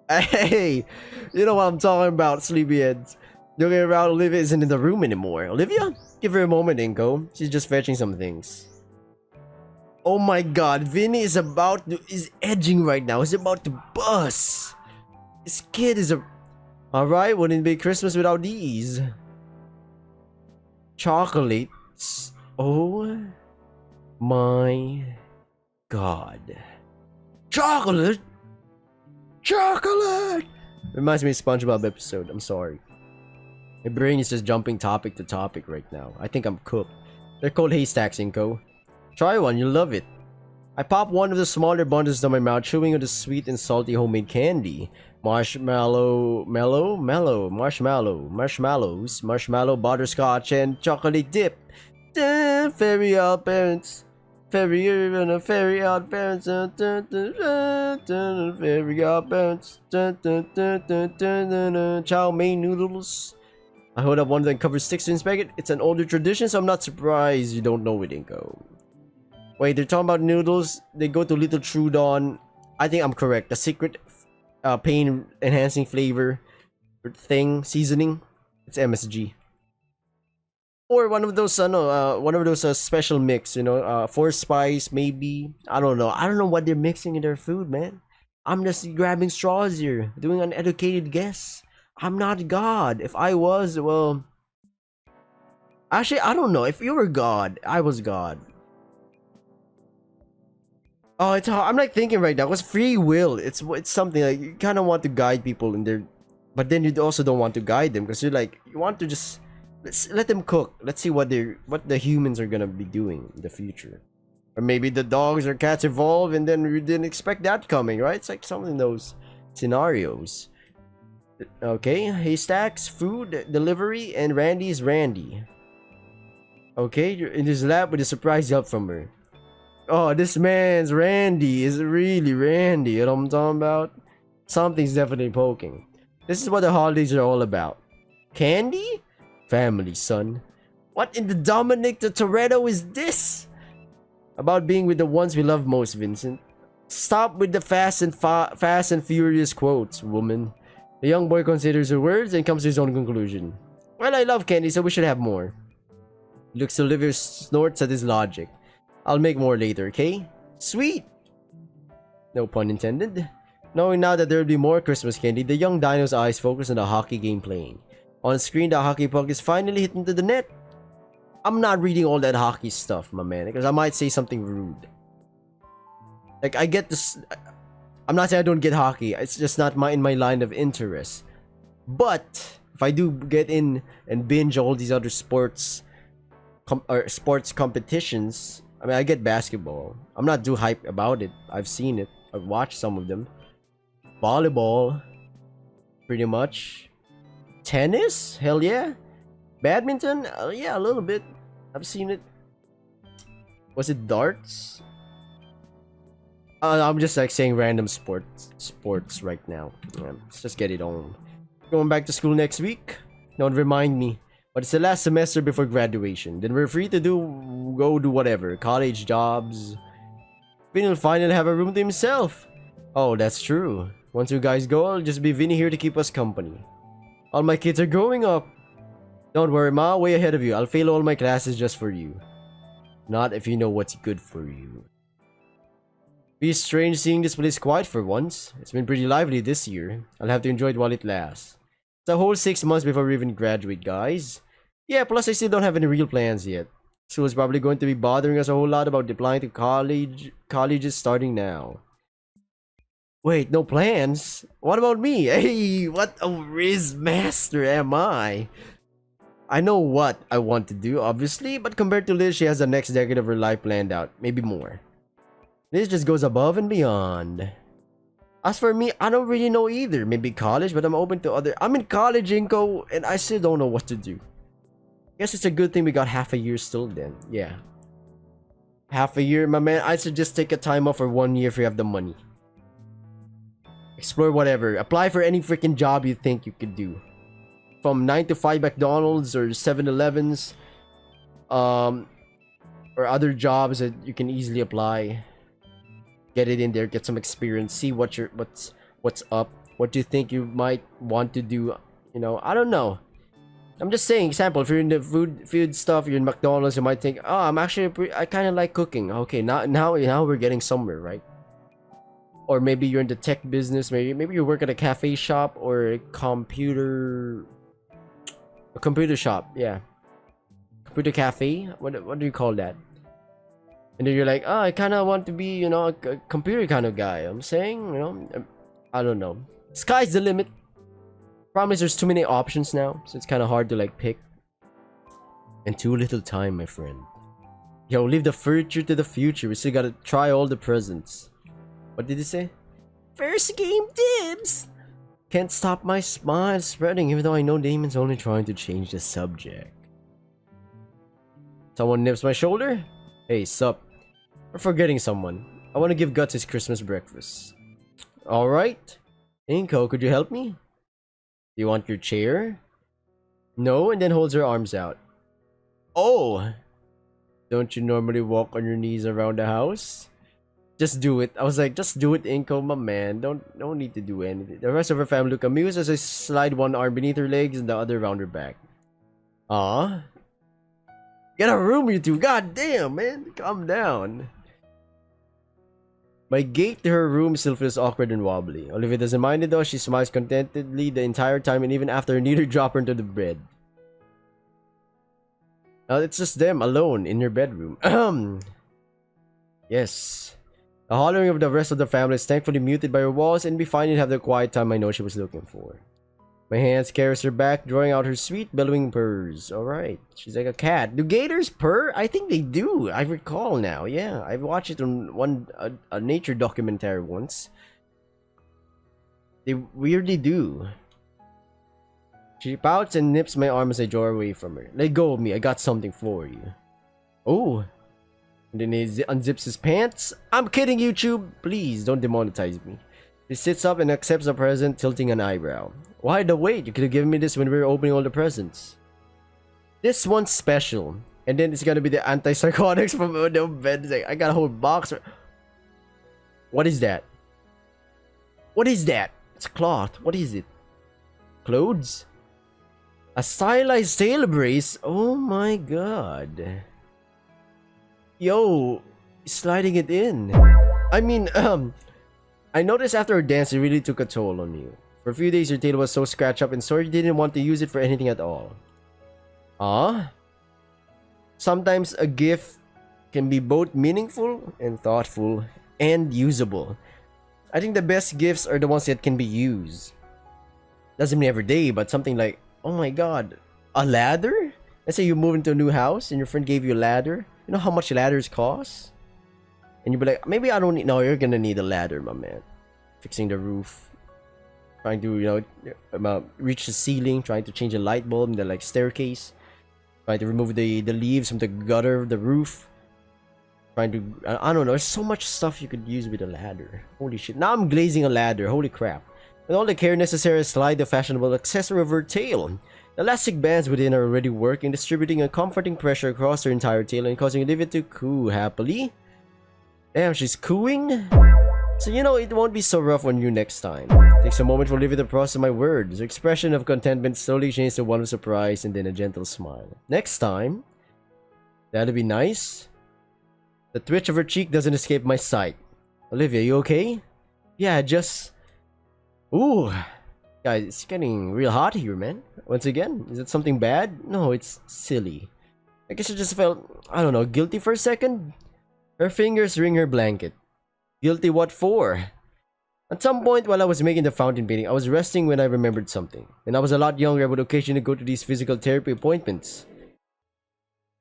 Hey, you know what I'm talking about, sleepyheads. Looking around, Olivia isn't in the room anymore. Olivia? Give her a moment, Inko. She's just fetching some things. Oh my god, Vinny is edging right now. He's about to bust. This kid is Alright, wouldn't it be Christmas without these? Chocolates. Oh my god. Chocolate? Chocolate! Reminds me of SpongeBob episode. I'm sorry. My brain is just jumping topic to topic right now. I think I'm cooked. They're called haystacks, Inko. Try one, you'll love it. I pop one of the smaller bundles down my mouth, chewing on the sweet and salty homemade candy. Marshmallows, butterscotch, and chocolate dip. Fairy odd parents. Fairy odd parents. Fairy odd parents. Chow mein noodles. I hold up one of them covered sticks to inspect it. It's an older tradition, so I'm not surprised you don't know it, Inko. Wait, they're talking about noodles. They go to Little Trudon. I think I'm correct. The secret pain enhancing flavor thing seasoning. It's MSG. Or one of those special mix, force spice maybe. I don't know. I don't know what they're mixing in their food, man. I'm just grabbing straws here, doing an educated guess. I'm not God. If I was, well, actually, I don't know. If you were God, I was God. Oh, it's hard. I'm like thinking right now. It's free will. It's something like you kind of want to guide people in their, but then you also don't want to guide them because you want to just let them cook. Let's see what the humans are gonna be doing in the future, or maybe the dogs or cats evolve and then we didn't expect that coming, right? It's like some of those scenarios. Okay, haystacks, food, delivery, and Randy's Randy. Okay, you're in his lap with a surprise help from her. Oh, this man's Randy is really Randy. You know what I'm talking about? Something's definitely poking. This is what the holidays are all about. Candy? Family, son. What in the Dominic the Toretto is this? About being with the ones we love most, Vincent. Stop with the fast and furious quotes, woman. The young boy considers her words and comes to his own conclusion. Well, I love candy, so we should have more. He looks to Olivia, snorts at his logic. I'll make more later, okay? Sweet! No pun intended. Knowing now that there will be more Christmas candy, the young dino's eyes focus on the hockey game playing. On screen, the hockey puck is finally hit into the net. I'm not reading all that hockey stuff, my man, because I might say something rude. Like, I get this. I'm not saying I don't get hockey. It's just not in my line of interest. But if I do get in and binge all these other sports competitions, I mean, I get basketball. I'm not too hyped about it. I've seen it. I've watched some of them. Volleyball, pretty much. Tennis, hell yeah. Badminton, yeah, a little bit. I've seen it. Was it darts? I'm just like saying random sports right now. Let's just get it on. Going back to school next week. Don't remind me. But it's the last semester before graduation. Then we're free to go do whatever. College, jobs. Vinny will finally have a room to himself. Oh, that's true. Once you guys go, I'll just be Vinny here to keep us company. All my kids are growing up. Don't worry, Ma, way ahead of you. I'll fail all my classes just for you. Not if you know what's good for you. Be strange seeing this place quiet for once. It's been pretty lively this year. I'll have to enjoy it while it lasts. It's a whole 6 months before we even graduate, guys. Yeah, plus I still don't have any real plans yet. School's probably going to be bothering us a whole lot about applying to colleges starting now. Wait, no plans? What about me? Hey, what a Riz master am I? I know what I want to do, obviously, but compared to Liz, she has the next decade of her life planned out. Maybe more. Liz just goes above and beyond. As for me, I don't really know either. Maybe college, but I'm open to other... I'm in college, Inko, and I still don't know what to do. Guess it's a good thing we got half a year still then. Yeah. Half a year, my man. I suggest take a time off for 1 year if you have the money. Explore whatever. Apply for any freaking job you think you could do. From 9 to 5 McDonald's or 7-Elevens. Or other jobs that you can easily apply. Get it in there, get some experience, see what's up. What do you think you might want to do? You know, I don't know. I'm just saying, example, if you're in the food stuff, you're in McDonald's, you might think, oh, I kind of like cooking. Okay, now we're getting somewhere, right? Or maybe you're in the tech business, maybe you work at a cafe shop or a computer shop, yeah. Computer cafe? What do you call that? And then you're like, oh, I kind of want to be, you know, a computer kind of guy. I'm saying, you know, I don't know. Sky's the limit. Problem is there's too many options now, so it's kind of hard to like pick. And too little time, my friend. Yo, leave the future to the future. We still gotta try all the presents. What did he say? First game dibs! Can't stop my smile spreading, even though I know Damon's only trying to change the subject. Someone nips my shoulder? Hey, sup? We're forgetting someone. I want to give Guts his Christmas breakfast. Alright. Inko, could you help me? Do you want your chair? No, and then holds her arms out. Oh! Don't you normally walk on your knees around the house? Just do it. I was like, just do it, Inko, my man. Don't need to do anything. The rest of her family look amused as I slide one arm beneath her legs and the other around her back. Aw. Get a room, you two. God damn, man. Calm down. My gait to her room still feels awkward and wobbly. Olivia doesn't mind it though. She smiles contentedly the entire time and even after I need her drop her into the bed. Now it's just them alone in your bedroom. Yes. The hollering of the rest of the family is thankfully muted by her walls and we finally have the quiet time I know she was looking for. My hands caress her back, drawing out her sweet bellowing purrs. Alright, she's like a cat. Do gators purr? I think they do. I recall now. Yeah, I've watched it on a nature documentary once. They weirdly do. She pouts and nips my arm as I draw away from her. Let go of me, I got something for you. Oh. And then he unzips his pants. I'm kidding, YouTube. Please, don't demonetize me. He sits up and accepts the present, tilting an eyebrow. Why the wait? You could have given me this when we were opening all the presents. This one's special. And then it's gonna be the antipsychotics from the bed. It's like, I got a whole box. What is that? What is that? It's cloth. What is it? Clothes? A stylized tail brace? Oh my god. Yo, sliding it in. I mean, I noticed after our dance it really took a toll on you. For a few days your tail was so scratched up and sore you didn't want to use it for anything at all. Sometimes a gift can be both meaningful and thoughtful and usable. I think the best gifts are the ones that can be used. Doesn't mean every day, but something like, oh my god, a ladder? Let's say you move into a new house and your friend gave you a ladder. You know how much ladders cost? And you'd be like, maybe I don't need... No, you're gonna need a ladder, my man. Fixing the roof. Trying to, you know, reach the ceiling. Trying to change a light bulb in the, like, staircase. Trying to remove the leaves from the gutter of the roof. trying to... I don't know. There's so much stuff you could use with a ladder. Holy shit. Now I'm glazing a ladder. Holy crap. With all the care necessary, slide the fashionable accessory over her tail. The elastic bands within are already working, distributing a comforting pressure across her entire tail and causing Olivia to coo happily. Damn, she's cooing? So you know, it won't be so rough on you next time. It takes a moment for Olivia to process my words. Her expression of contentment slowly changes to one of surprise and then a gentle smile. Next time, that'll be nice. The twitch of her cheek doesn't escape my sight. Olivia, you okay? Yeah, just... Ooh. Guys, it's getting real hot here, man. Once again, is it something bad? No, it's silly. I guess I just felt, I don't know, guilty for a second? Her fingers ring her blanket. Guilty what for? At some point while I was making the fountain painting, I was resting when I remembered something. When I was a lot younger, I would occasionally go to these physical therapy appointments.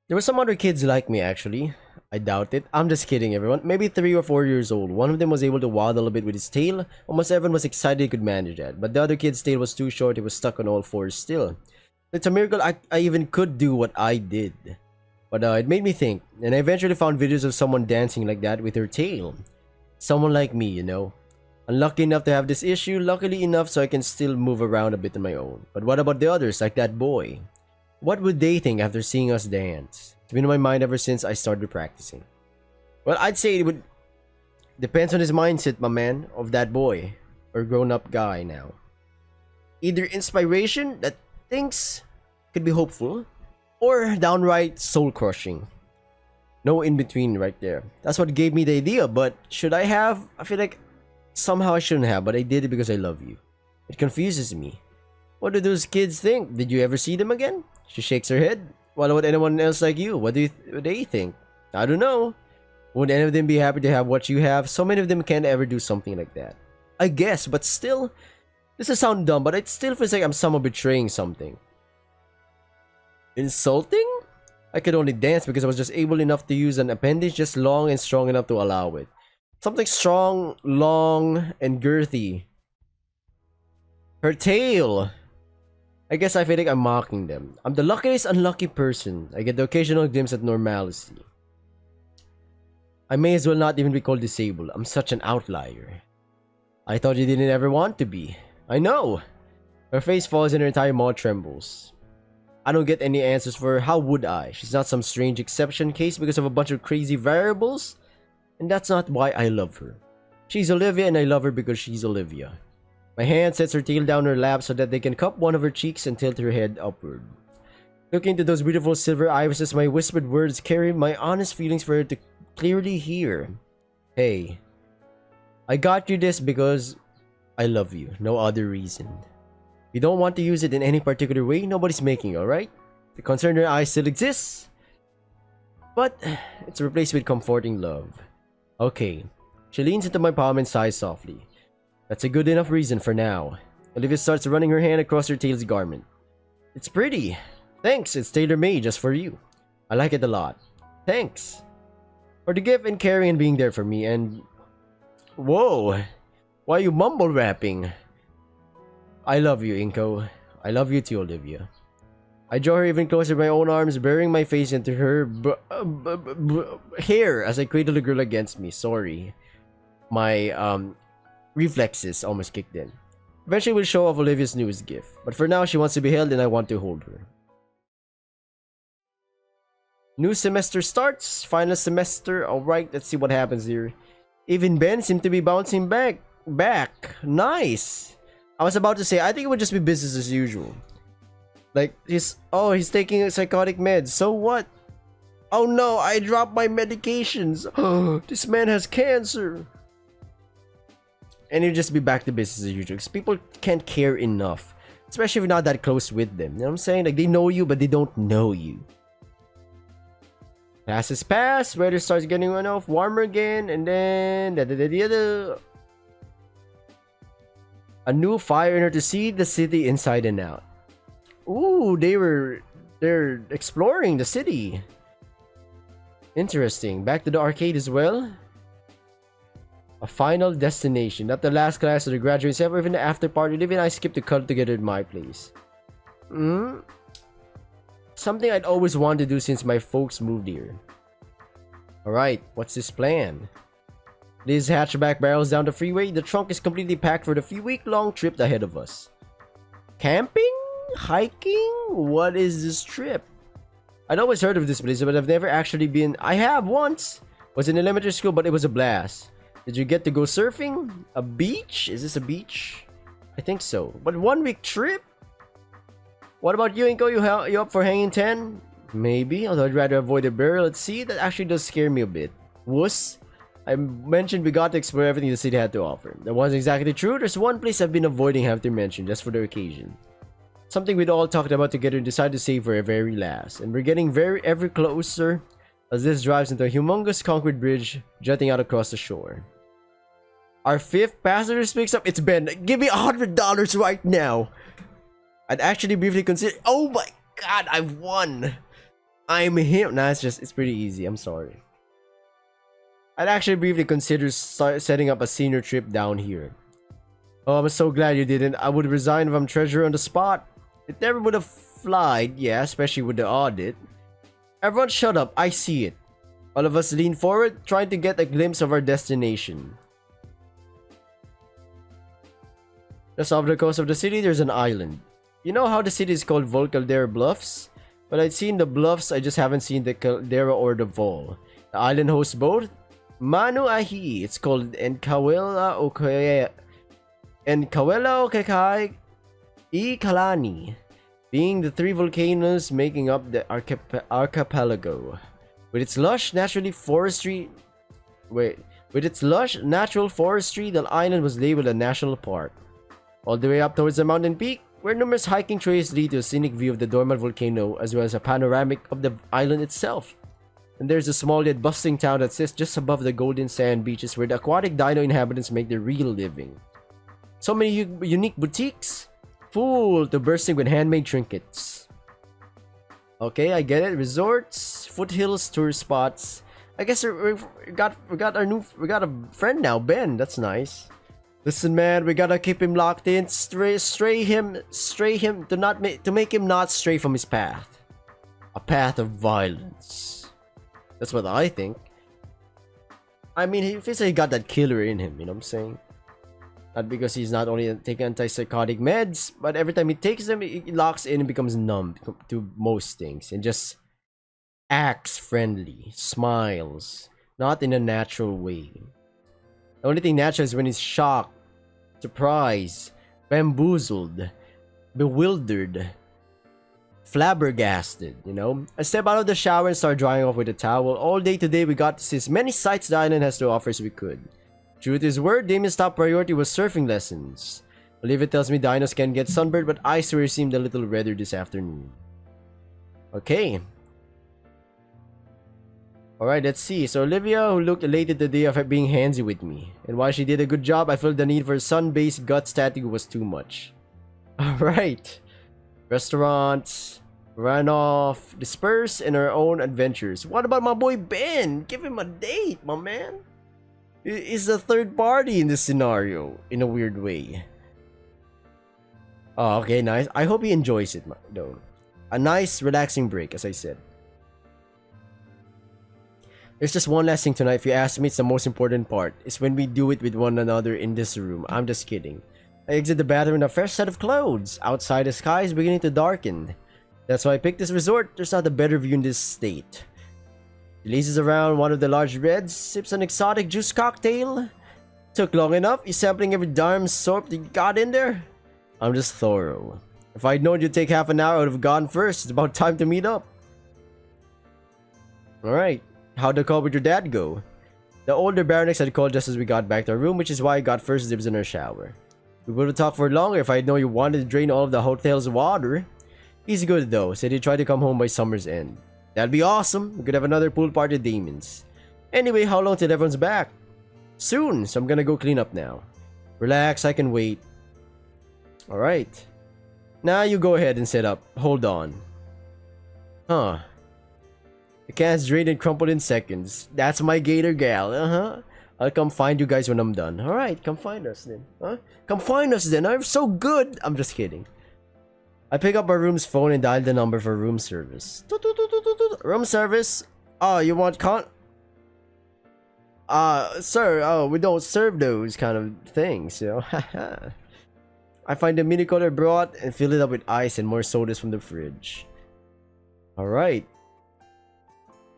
There were some other kids like me, actually. I doubt it. I'm just kidding, everyone. Maybe 3 or 4 years old. One of them was able to waddle a bit with his tail. Almost everyone was excited he could manage that. But the other kid's tail was too short. He was stuck on all fours still. It's a miracle I even could do what I did. But it made me think. And I eventually found videos of someone dancing like that with her tail. Someone like me, you know. Unlucky enough to have this issue. Luckily enough so I can still move around a bit on my own. But what about the others, like that boy? What would they think after seeing us dance? It's been in my mind ever since I started practicing. Well, I'd say it would... Depends on his mindset, my man, of that boy. Or grown-up guy now. Either inspiration that thinks could be hopeful. Or downright soul-crushing. No in-between right there. That's what gave me the idea, but should I have? I feel like somehow I shouldn't have, but I did it because I love you. It confuses me. What do those kids think? Did you ever see them again? She shakes her head. What about anyone else like you? What do they think? I don't know. Would any of them be happy to have what you have? So many of them can't ever do something like that. I guess, but still, this will sound dumb, but it still feels like I'm somehow betraying something. Insulting? I could only dance because I was just able enough to use an appendage just long and strong enough to allow it. Something strong, long, and girthy. Her tail. I guess I feel like I'm mocking them. I'm the luckiest unlucky person. I get the occasional glimpse at normalcy. I may as well not even be called disabled. I'm such an outlier. I thought you didn't ever want to be. I know. Her face falls and her entire mouth trembles. I don't get any answers for her. How would I? She's not some strange exception case because of a bunch of crazy variables. And that's not why I love her. She's Olivia and I love her because she's Olivia. My hand sets her tail down her lap so that they can cup one of her cheeks and tilt her head upward. Looking into those beautiful silver irises, my whispered words carry my honest feelings for her to clearly hear. Hey, I got you this because I love you. No other reason. You don't want to use it in any particular way, nobody's making you, alright? The concern in her eyes still exists, but it's replaced with comforting love. Okay. She leans into my palm and sighs softly. That's a good enough reason for now. Olivia starts running her hand across her tail's garment. It's pretty. Thanks, it's tailor-made just for you. I like it a lot. Thanks. For the gift and caring and being there for me and... Whoa! Why are you mumble rapping? I love you, Inko. I love you too, Olivia. I draw her even closer with my own arms, burying my face into her hair as I cradle the girl against me. Sorry. My reflexes almost kicked in. Eventually we'll show off Olivia's newest gift. But for now, she wants to be held and I want to hold her. New semester starts. Final semester. Alright, let's see what happens here. Even Ben seemed to be bouncing back. Nice. I was about to say, I think it would just be business as usual. Like, he's taking a psychotic meds. So what? Oh no, I dropped my medications. This man has cancer. And he'll just be back to business as usual. Because people can't care enough. Especially if you're not that close with them. You know what I'm saying? Like, they know you, but they don't know you. Passes pass. Weather starts getting run off. Warmer again. And then... A new fire in her to see the city inside and out. Ooh, they're exploring the city. Interesting. Back to the arcade as well. A final destination. Not the last class of the graduates ever, even the after party. Liv and I skipped the cuddle together at my place. Something I'd always wanted to do since my folks moved here. Alright, what's his plan? This hatchback barrels down the freeway. The trunk is completely packed for the few week-long trip ahead of us. Camping? Hiking? What is this trip? I'd always heard of this place, but I've never actually been. I have once. Was in elementary school, but it was a blast. Did you get to go surfing? A beach? Is this a beach? I think so. But 1 week trip? What about you, Inko? You up for hanging 10? Maybe, although I'd rather avoid a burial at sea. That actually does scare me a bit. Wuss. I mentioned we got to explore everything the city had to offer. That wasn't exactly true. There's one place I've been avoiding having to mention just for the occasion. Something we'd all talked about together and decided to save for a very last. And we're getting ever closer as this drives into a humongous concrete bridge jutting out across the shore. Our 5th passenger speaks up. It's Ben. Give me $100 right now. I'd actually briefly consider. Oh my god, I've won. I'm him. Nah, it's pretty easy. I'm sorry. I'd actually briefly consider setting up a senior trip down here. Oh, I'm so glad you didn't. I would resign if I'm treasurer on the spot. It never would have flied, yeah, especially with the audit. Everyone shut up, I see it. All of us lean forward, trying to get a glimpse of our destination. Just off the coast of the city, there's an island. You know how the city is called Volcaldera Bluffs? But I'd seen the bluffs, I just haven't seen the caldera or the vol. The island hosts both. Manuahi, it's called Enkawela Okekai Kalani, being the 3 volcanoes making up the archipelago. With its lush natural forestry, the island was labeled a national park. All the way up towards the mountain peak, where numerous hiking trails lead to a scenic view of the dormant volcano as well as a panoramic of the island itself. And there's a small yet bustling town that sits just above the golden sand beaches where the aquatic dino inhabitants make their real living. So many unique boutiques, full to bursting with handmade trinkets. Okay, I get it. Resorts, foothills, tourist spots. I guess we got a friend now, Ben. That's nice. Listen, man, we gotta keep him locked in. Stray him to make him not stray from his path. A path of violence. That's what I think. I mean, he feels like he got that killer in him, you know what I'm saying? Not because he's not only taking antipsychotic meds, but every time he takes them, he locks in and becomes numb to most things. And just acts friendly, smiles, not in a natural way. The only thing natural is when he's shocked, surprised, bamboozled, bewildered, flabbergasted, you know? I step out of the shower and start drying off with a towel. All day today, we got to see as many sights the island has to offer as we could. True to his word, Damien's top priority was surfing lessons. Olivia tells me dinos can get sunburned, but I swear he seemed a little redder this afternoon. Okay. Alright, let's see. So Olivia, who looked elated the day of her being handsy with me. And while she did a good job, I felt the need for a sun-based guts tattoo was too much. Alright. Restaurants, run off, disperse in our own adventures. What about my boy Ben? Give him a date, my man. He's the third party in this scenario, in a weird way. Oh, okay, nice. I hope he enjoys it, though. A nice, relaxing break, as I said. There's just one last thing tonight. If you ask me, it's the most important part. It's when we do it with one another in this room. I'm just kidding. I exit the bathroom in a fresh set of clothes. Outside, the sky is beginning to darken. That's why I picked this resort. There's not a better view in this state. He laces around one of the large beds, sips an exotic juice cocktail. Took long enough. He's sampling every darn soap that got in there. I'm just thorough. If I'd known you'd take half an hour, I would have gone first. It's about time to meet up. Alright. How'd the call with your dad go? The older Baroness had called just as we got back to our room, which is why I got first dibs in our shower. We would have talked for longer if I'd known you wanted to drain all of the hotel's water. He's good though, said he'd try to come home by summer's end. That'd be awesome. We could have another pool party at Damon's. Anyway, how long till everyone's back? Soon, so I'm gonna go clean up now. Relax, I can wait. Alright. Now you go ahead and set up. Hold on. Huh. The can's drained and crumpled in seconds. That's my Gator gal, I'll come find you guys when I'm done. Alright, come find us then. Come find us then. I'm so good. I'm just kidding. I pick up our room's phone and dial the number for room service. Room service? Oh, you want Sir, we don't serve those kind of things, you know. I find the mini cooler brought and fill it up with ice and more sodas from the fridge. Alright.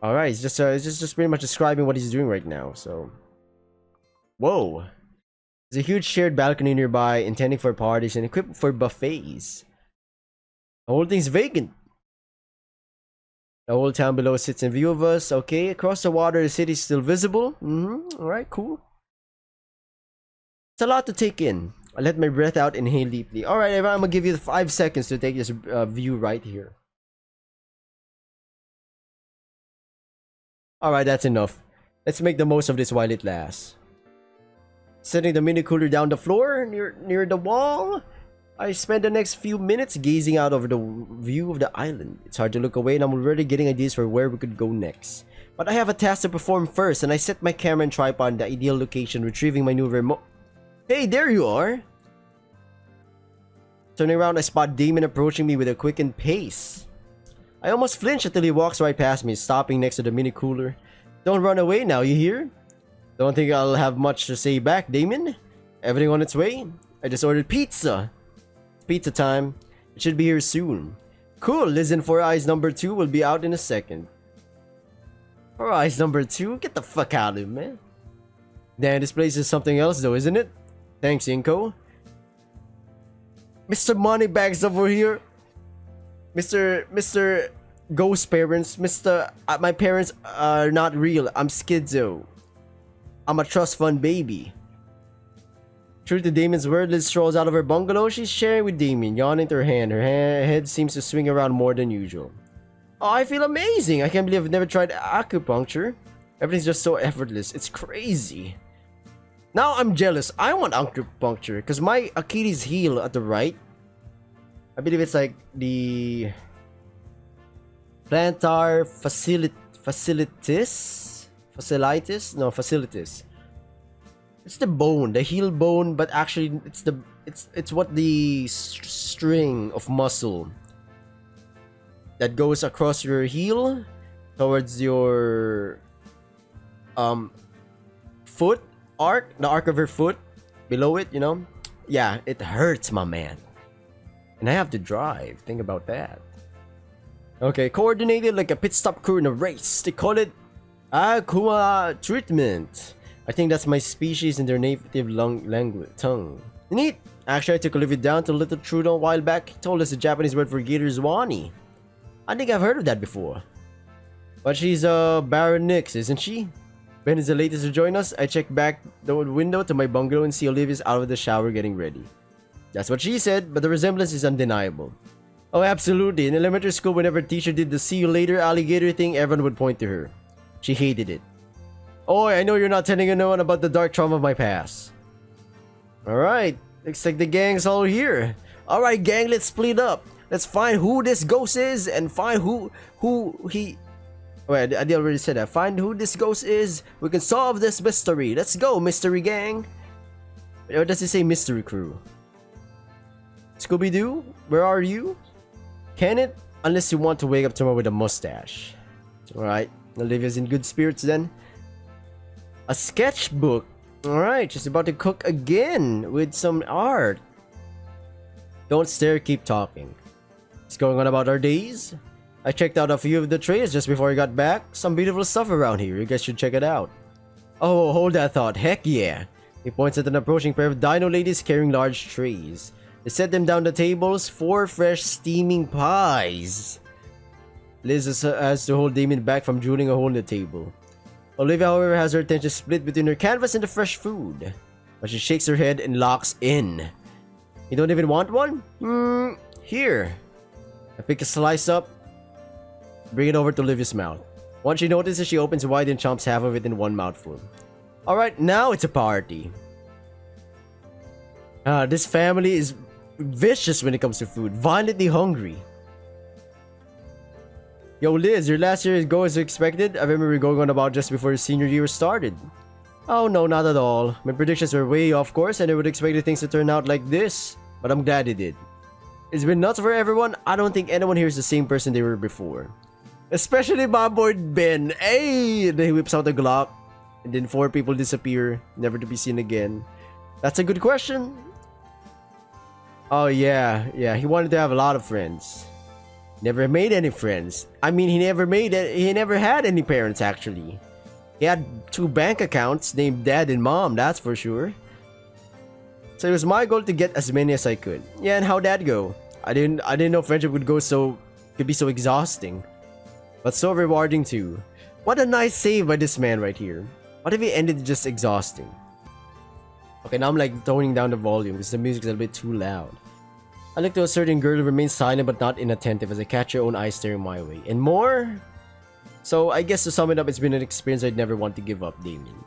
Alright, it's just pretty much describing what he's doing right now, so. Whoa. There's a huge shared balcony nearby, intended for parties and equipped for buffets. The whole thing's vacant. The whole town below sits in view of us. Okay, across the water, the city's still visible. Alright, cool. It's a lot to take in. I let my breath out, inhale deeply. Alright, everyone, I'm gonna give you 5 seconds to take this view right here. Alright, that's enough. Let's make the most of this while it lasts. Setting the mini cooler down the floor near the wall, I spend the next few minutes gazing out over the view of the island. It's hard to look away and I'm already getting ideas for where we could go next. But I have a task to perform first and I set my camera and tripod in the ideal location, retrieving my new remote. Hey, there you are! Turning around, I spot Damon approaching me with a quickened pace. I almost flinch until he walks right past me, stopping next to the mini cooler. Don't run away now, you hear? Don't think I'll have much to say back, Damon. Everything on its way? I just ordered pizza. It's pizza time. It should be here soon. Cool, listen, for eyes number 2 will be out in a second. For eyes number 2? Get the fuck out of here, man. Damn, this place is something else though, isn't it? Thanks, Inko. Mr. Moneybags over here. Mr. Ghost parents. Mr. My parents are not real. I'm schizo. I'm a trust fund baby. True to Damon's word, Liz strolls out of her bungalow. She's sharing with Damon, yawning to her hand. Her head seems to swing around more than usual. Oh, I feel amazing. I can't believe I've never tried acupuncture. Everything's just so effortless. It's crazy. Now I'm jealous. I want acupuncture because my Achilles heel at the right. I believe it's like the plantar fasciitis. No, fasciitis. It's the bone, the heel bone, but actually it's what the string of muscle that goes across your heel towards your foot arc, the arc of your foot below it, you know. Yeah, it hurts, my man. And I have to drive. Think about that. Okay, coordinated like a pit stop crew in a race. They call it Aqua treatment. I think that's my species in their native tongue. Neat. Actually, I took Olivia down to Little Trudeau a while back. He told us the Japanese word for gator is Wani. I think I've heard of that before. But she's Baron Nix, isn't she? Ben is the latest to join us. I check back the window to my bungalow and see Olivia's out of the shower getting ready. That's what she said, but the resemblance is undeniable. Oh, absolutely. In elementary school, whenever teacher did the see you later alligator thing, everyone would point to her. She hated it. Oh, I know you're not telling anyone about the dark trauma of my past. Alright, looks like the gang's all here. Alright, gang, let's split up. Let's find who this ghost is and find who he... Wait, I already said that. Find who this ghost is. We can solve this mystery. Let's go, mystery gang. Or does it say mystery crew? Scooby-Doo, where are you? Can it? Unless you want to wake up tomorrow with a mustache. Alright, Olivia's in good spirits then. A sketchbook. Alright, she's about to cook again with some art. Don't stare, keep talking. What's going on about our days? I checked out a few of the trays just before I got back. Some beautiful stuff around here. You guys should check it out. Oh, hold that thought. Heck yeah. He points at an approaching pair of dino ladies carrying large trays. They set them down the tables. 4 fresh steaming pies. Liz has to hold Damon back from drilling a hole in the table. Olivia, however, has her attention split between her canvas and the fresh food. But she shakes her head and locks in. You don't even want one? Here. I pick a slice up. Bring it over to Olivia's mouth. Once she notices, she opens wide and chomps half of it in one mouthful. Alright, now it's a party. This family is vicious when it comes to food. Violently hungry. Yo, Liz, your last year go as expected? I remember going on about just before your senior year started. Oh no, not at all. My predictions were way off course and I would expect things to turn out like this. But I'm glad it did. It's been nuts for everyone. I don't think anyone here is the same person they were before. Especially my boy Ben. Hey! Then he whips out the Glock. and then 4 people disappear, never to be seen again? That's a good question. Oh yeah, he wanted to have a lot of friends. Never made any friends. I mean, he never had any parents actually. He had 2 bank accounts named Dad and Mom, that's for sure. So it was my goal to get as many as I could. Yeah, and how'd that go? I didn't know friendship could be so exhausting. But so rewarding too. What a nice save by this man right here. What if it ended just exhausting? Okay, now I'm like toning down the volume because the music's a bit too loud. I look to a certain girl who remains silent but not inattentive as I catch her own eyes staring my way. And more? So I guess to sum it up, it's been an experience I'd never want to give up, Damien.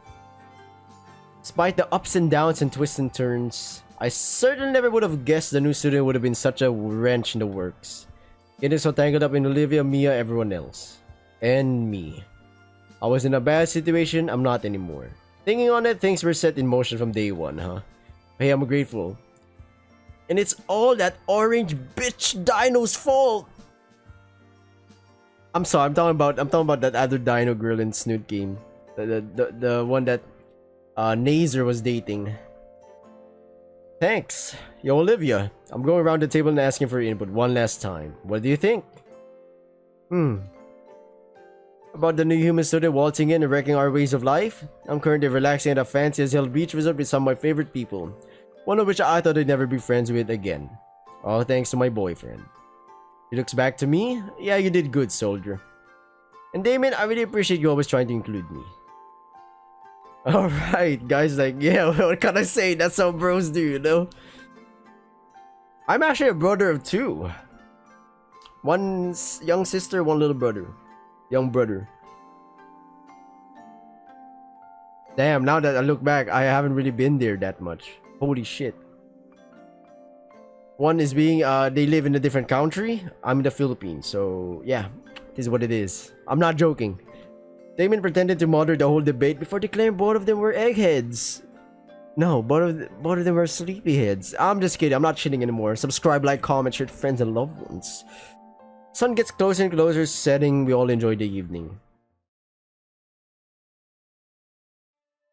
Despite the ups and downs and twists and turns, I certainly never would have guessed the new student would have been such a wrench in the works. Getting so tangled up in Olivia, Mia, everyone else. And me. I was in a bad situation, I'm not anymore. Thinking on it, things were set in motion from day one, huh? Hey, I'm grateful. And it's all that orange bitch Dino's fault! I'm sorry, I'm talking about that other Dino girl in Snoot game. The one that Nazer was dating. Thanks. Yo, Olivia. I'm going around the table and asking for your input one last time. What do you think? About the new human student waltzing in and wrecking our ways of life? I'm currently relaxing at a fancy as hell beach resort with some of my favorite people. One of which I thought I'd never be friends with again. All thanks to my boyfriend. He looks back to me. Yeah, you did good, soldier. And Damien, I really appreciate you always trying to include me. Alright, guys, like, yeah, what can I say? That's how bros do, you know? I'm actually a brother of 2. One young sister, one little brother. Young brother. Damn, now that I look back, I haven't really been there that much. Holy shit. One is being, they live in a different country. I'm in the Philippines, so yeah, this is what it is. I'm not joking. Damien pretended to moderate the whole debate before declaring both of them were eggheads. No, both of them were sleepyheads. I'm just kidding, I'm not shitting anymore. Subscribe, like, comment, share to friends and loved ones. Sun gets closer and closer setting, we all enjoy the evening.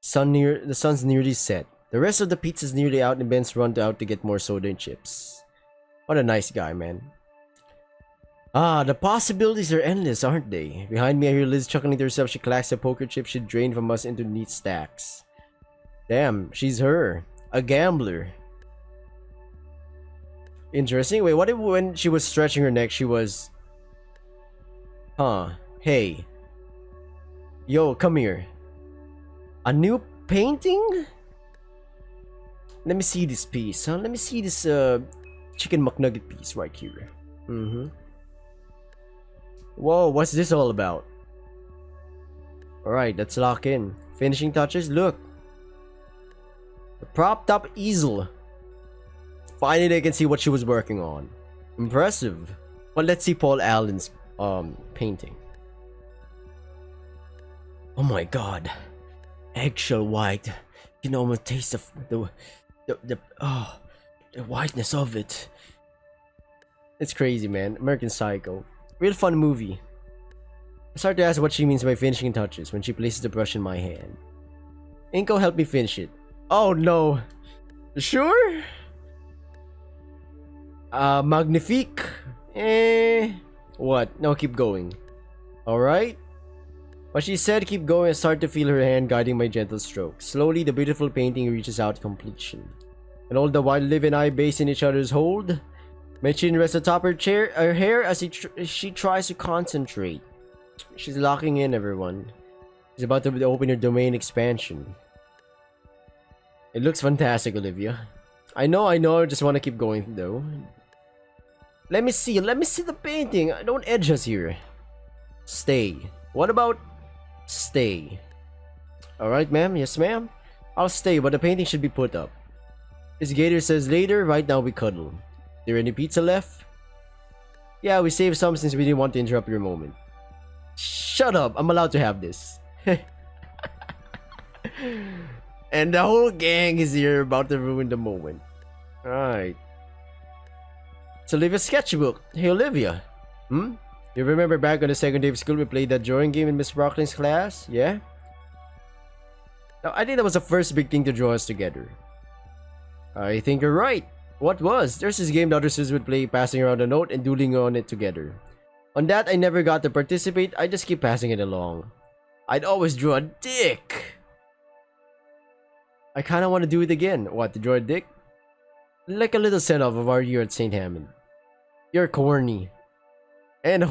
The sun's nearly set. The rest of the pizza's nearly out and Ben's run out to get more soda and chips. What a nice guy, man. Ah, the possibilities are endless, aren't they? Behind me I hear Liz chuckling to herself. She collects the poker chips she drained from us into neat stacks. Damn, she's her. A gambler. Interesting. Wait, what if when she was stretching her neck she was... Huh. Hey. Yo, come here. A new painting? Let me see this piece, huh? Let me see this chicken McNugget piece right here. Whoa, what's this all about? Alright, let's lock in. Finishing touches, look. The propped up easel. Finally I can see what she was working on. Impressive. But let's see Paul Allen's painting. Oh my god. Eggshell white. You can almost taste the whiteness of it. It's crazy, man. American Psycho. Real fun movie. I start to ask what she means by finishing touches when she places the brush in my hand. Inko helped me finish it. Oh no. Sure? Magnifique. What? No, keep going. Alright? But she said keep going. I start to feel her hand guiding my gentle stroke. Slowly, the beautiful painting reaches out to completion. And all the while Liv and I base in each other's hold. My chin rests atop her hair as she tries to concentrate. She's locking in, everyone. She's about to open her domain expansion. It looks fantastic, Olivia. I know, I just want to keep going, though. Let me see the painting. Don't edge us here. Stay. What about stay? Alright, ma'am. Yes, ma'am. I'll stay, but the painting should be put up. This Gator says later, right now we cuddle. There any pizza left? Yeah, we saved some since we didn't want to interrupt your moment. Shut up, I'm allowed to have this. And the whole gang is here about to ruin the moment. Alright. It's Olivia's sketchbook. Hey Olivia. You remember back on the second day of school we played that drawing game in Miss Brockling's class? Yeah? Now, I think that was the first big thing to draw us together. I think you're right. What was? There's this game the other sisters would play, passing around a note and doodling on it together. On that, I never got to participate. I just keep passing it along. I'd always draw a dick. I kinda want to do it again. What, to draw a dick? Like a little send-off of our year at St. Hammond. You're corny. And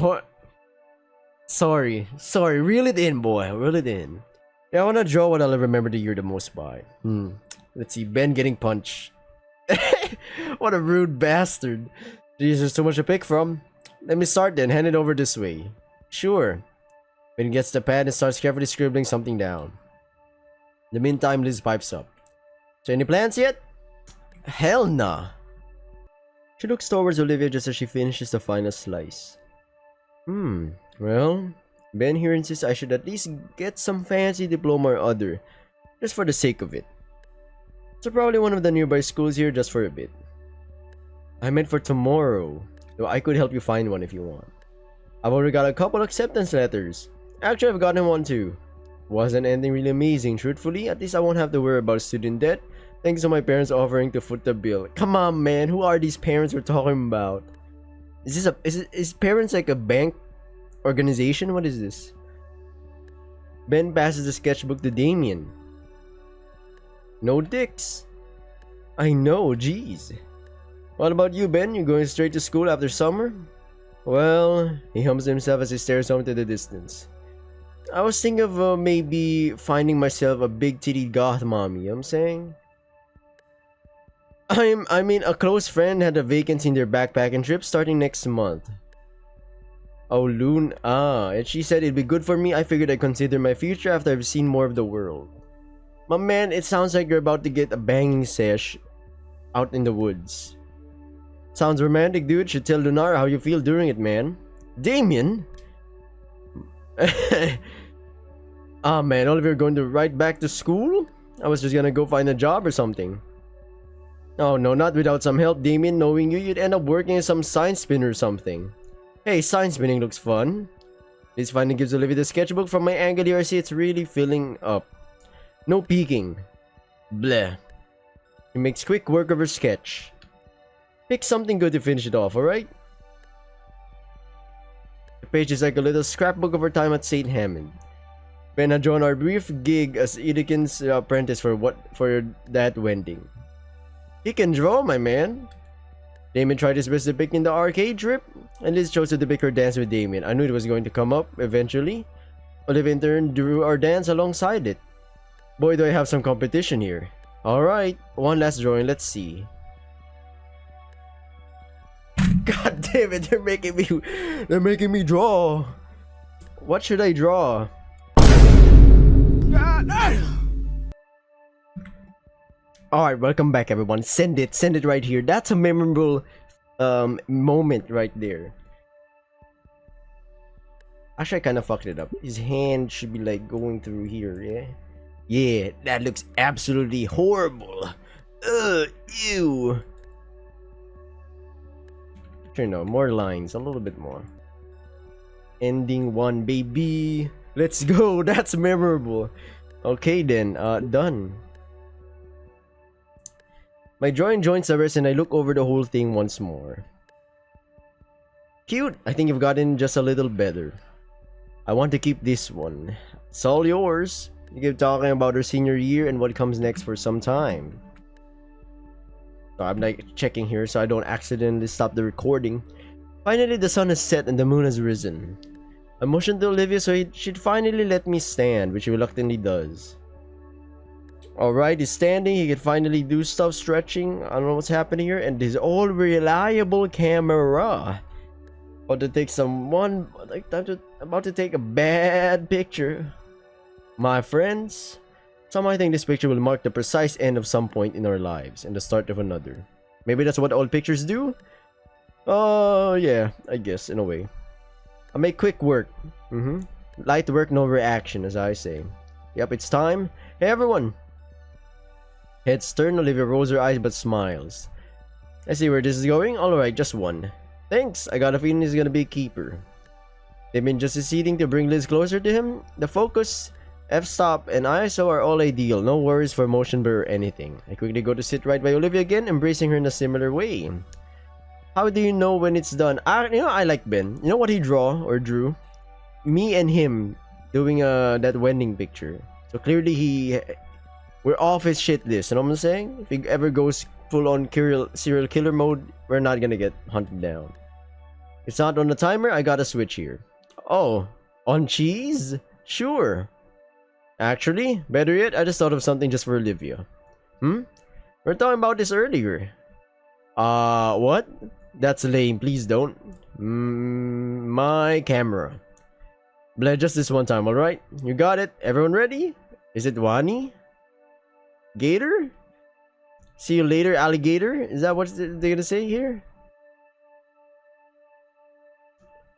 Sorry, reel it in, boy. Reel it in. Yeah, I wanna draw what I'll remember the year the most by. Let's see, Ben getting punched. What a rude bastard. Jeez, there's too much to pick from. Let me start then, hand it over this way. Sure. Ben gets the pad and starts carefully scribbling something down. In the meantime, Liz pipes up. So any plans yet? Hell nah. She looks towards Olivia just as she finishes the final slice. Well, Ben here insists I should at least get some fancy diploma or other, just for the sake of it. So probably one of the nearby schools here just for a bit. I meant for tomorrow, though I could help you find one if you want. I've already got a couple acceptance letters. Actually, I've gotten one too. Wasn't anything really amazing, truthfully. At least I won't have to worry about student debt, thanks to my parents offering to foot the bill. Come on, man, who are these parents we're talking about? Is parents like a bank organization? What is this? Ben passes the sketchbook to Damien. No dicks. I know, jeez. What about you, Ben? You going straight to school after summer? Well, he hums to himself as he stares off into the distance. I was thinking of maybe finding myself a big-titted goth mommy, you know what I'm saying? I mean, a close friend had a vacancy in their backpacking trip starting next month. Oh, Loon. And she said it'd be good for me. I figured I'd consider my future after I've seen more of the world. My man, it sounds like you're about to get a banging sesh out in the woods. Sounds romantic, dude. Should tell Lunar how you feel during it, man. Damien? Man, Oliver going to right back to school? I was just gonna go find a job or something. Oh no, not without some help, Damien. Knowing you, you'd end up working as some sign spinner or something. Hey, sign spinning looks fun. This finally gives Olivia the sketchbook. From my angle here, I see it's really filling up. No peeking. Bleh. She makes quick work of her sketch. Pick something good to finish it off, alright? The page is like a little scrapbook of her time at St. Hammond. Ben had drawn our brief gig as Edekin's apprentice for that wedding. He can draw, my man. Damien tried his best depicting the arcade trip, and Liz chose to depict her dance with Damien. I knew it was going to come up eventually. Olivia in turn drew our dance alongside it. Boy, do I have some competition here. Alright, one last drawing, let's see. God damn it, they're making me draw. What should I draw? Alright, welcome back everyone. Send it right here. That's a memorable moment right there. Actually, I kind of fucked it up. His hand should be like going through here, yeah? Yeah, that looks absolutely horrible. Ugh, ew. Sure, no, more lines, a little bit more. Ending one, baby. Let's go, that's memorable. Okay then, done. My drawing joins the rest and I look over the whole thing once more. Cute! I think you've gotten just a little better. I want to keep this one. It's all yours. You keep talking about our senior year and what comes next for some time. So I'm like checking here so I don't accidentally stop the recording. Finally, the sun has set and the moon has risen. I motioned to Olivia so she'd finally let me stand, which she reluctantly does. Alright, he's standing, he can finally do stuff, stretching. I don't know what's happening here. And this all reliable camera. About to take about to take a bad picture. My friends, somehow I think this picture will mark the precise end of some point in our lives and the start of another. Maybe that's what all pictures do? Oh, yeah, I guess, in a way. I make quick work. Light work, no reaction, as I say. Yep, it's time. Hey, everyone! Heads turn, Olivia rolls her eyes but smiles. I see where this is going. Alright, just one. Thanks, I got a feeling he's gonna be a keeper. They've been just succeeding to bring Liz closer to him. The focus F-stop and ISO are all ideal. No worries for motion blur or anything. I quickly go to sit right by Olivia again, embracing her in a similar way. How do you know when it's done? I like Ben. You know what he drew? Me and him doing that wedding picture. So clearly we're off his shit list. You know what I'm saying? If he ever goes full on serial killer mode, we're not gonna get hunted down. It's not on the timer. I got a switch here. Oh, on cheese? Sure. Actually, better yet, I just thought of something just for Olivia. We were talking about this earlier. What? That's lame. Please don't. My camera. Bled just this one time, alright? You got it. Everyone ready? Is it Wani? Gator? See you later, alligator? Is that what they're gonna say here?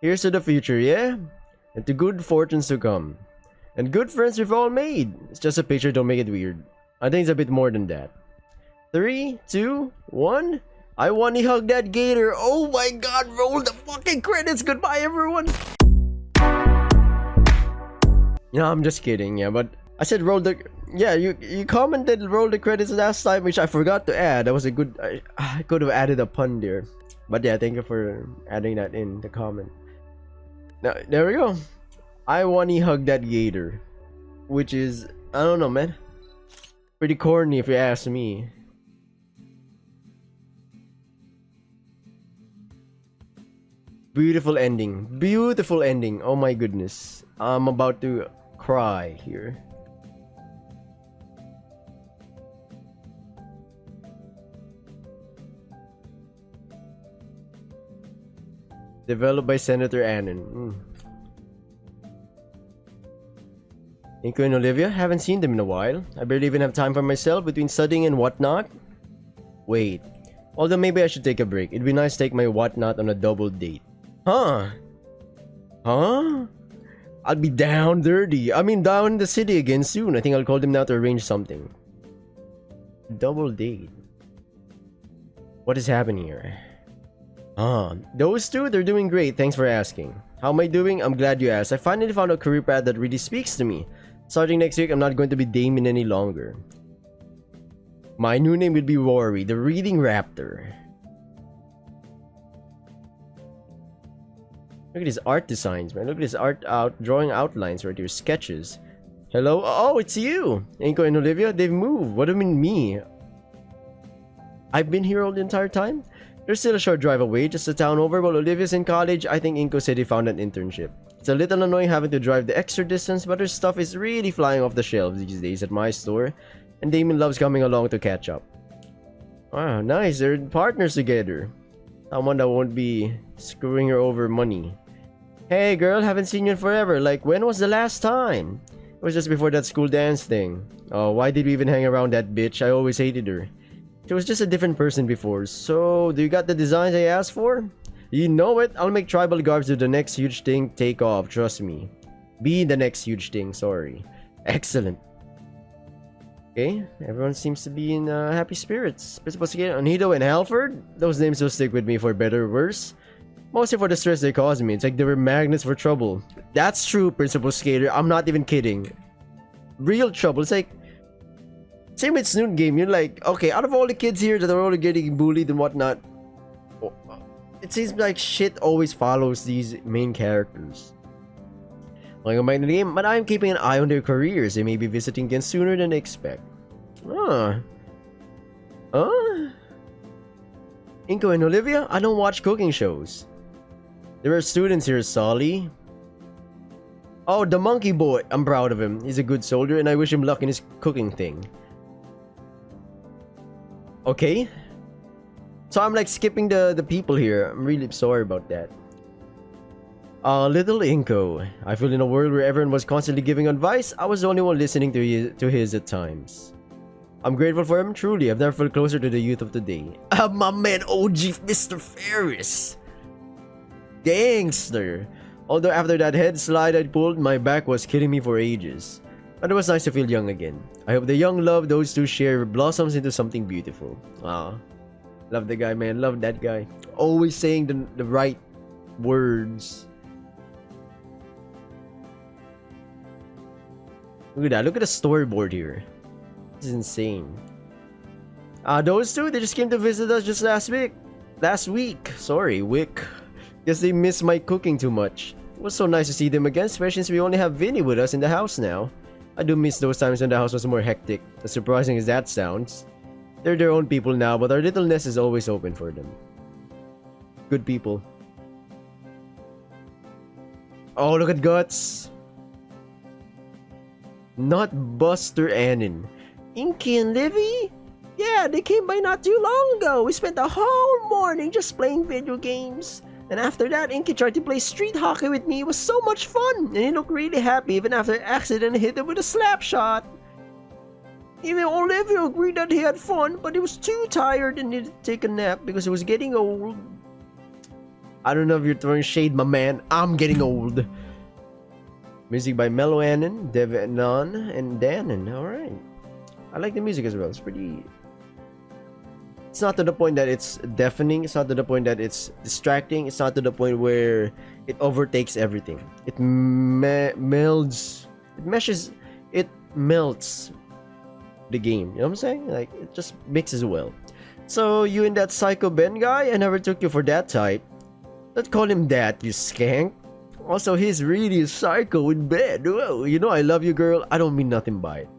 Here's to the future, yeah? And to good fortunes to come. And good friends we've all made. It's just a picture, don't make it weird. I think it's a bit more than that. 3, 2, 1. I want to hug that gator. Oh my god, roll the fucking credits. Goodbye, everyone. No, I'm just kidding, yeah, but I said roll the... Yeah, you commented roll the credits last time, which I forgot to add. That was a good... I could have added a pun there. But yeah, thank you for adding that in the comment. Now, there we go. I want to hug that gator. Which is... I don't know, man. Pretty corny if you ask me. Beautiful ending. Beautiful ending. Oh my goodness. I'm about to cry here. Developed by Senator Annan. Nico and Olivia, haven't seen them in a while. I barely even have time for myself between studying and whatnot. Wait. Although maybe I should take a break. It'd be nice to take my whatnot on a double date. Huh? Huh? I'll be down dirty. I mean down in the city again soon. I think I'll call them now to arrange something. Double date. What is happening here? Those two, they're doing great. Thanks for asking. How am I doing? I'm glad you asked. I finally found a career path that really speaks to me. Starting next week, I'm not going to be Damien any longer. My new name will be Rory, the Reading Raptor. Look at these art designs, man. Look at this drawing outlines right here. Sketches. Hello? Oh, it's you! Inko and Olivia, they've moved. What do you mean me? I've been here all the entire time? There's still a short drive away, just a town over. While Olivia's in college, I think Inko said he found an internship. It's a little annoying having to drive the extra distance, but her stuff is really flying off the shelves these days at my store. And Damien loves coming along to catch up. Wow, nice. They're partners together. Someone that won't be screwing her over money. Hey girl, haven't seen you in forever. Like, when was the last time? It was just before that school dance thing. Oh, why did we even hang around that bitch? I always hated her. She was just a different person before. So, do you got the designs I asked for? You know it. I'll make tribal garbs do the next huge thing take off. Trust me. Be the next huge thing. Sorry. Excellent. Okay, everyone seems to be in happy spirits. Principal Skater, Anito, and Halford? Those names will stick with me for better or worse. Mostly for the stress they cause me. It's like they were magnets for trouble. That's true, Principal Skater. I'm not even kidding. Real trouble. It's like... Same with Snoot Game. You're like, okay, out of all the kids here that are all getting bullied and whatnot, it seems like shit always follows these main characters. Like a mind game, but I'm keeping an eye on their careers. They may be visiting again sooner than I expect. Inko and Olivia? I don't watch cooking shows. There are students here, Solly. Oh, the monkey boy. I'm proud of him. He's a good soldier and I wish him luck in his cooking thing. Okay. So I'm like skipping the people here. I'm really sorry about that. Little Inko. I feel in a world where everyone was constantly giving advice, I was the only one listening to his at times. I'm grateful for him, truly. I've never felt closer to the youth of today. My man OG Mr. Ferris. Gangster. Although after that head slide I pulled, my back was killing me for ages. But it was nice to feel young again. I hope the young love those two share blossoms into something beautiful. Love the guy, man. Love that guy. Always saying the right words. Look at that. Look at the storyboard here. This is insane. Those two, they just came to visit us just last week. Sorry, week. Guess they miss my cooking too much. It was so nice to see them again, especially since we only have Vinny with us in the house now. I do miss those times when the house was more hectic, as surprising as that sounds. They're their own people now, but our little nest is always open for them. Good people. Oh, look at Guts. Not Buster Annan. Inky and Livy? Yeah, they came by not too long ago. We spent the whole morning just playing video games. And after that, Inky tried to play street hockey with me. It was so much fun. And he looked really happy even after I accidentally hit him with a slap shot. Even Olivia agreed that he had fun, but he was too tired and needed to take a nap because he was getting old. I don't know if you're throwing shade, my man. I'm getting old. Music by Mellow Annan, Devanon, and Dannon. Alright. I like the music as well. It's pretty... It's not to the point that it's deafening. It's not to the point that it's distracting. It's not to the point where it overtakes everything. It melds. It meshes. It melts the game. You know what I'm saying? Like, it just mixes well. So, you and that Psycho Ben guy? I never took you for that type. Don't call him that, you skank. Also, he's really psycho in bed. Whoa, you know I love you, girl. I don't mean nothing by it.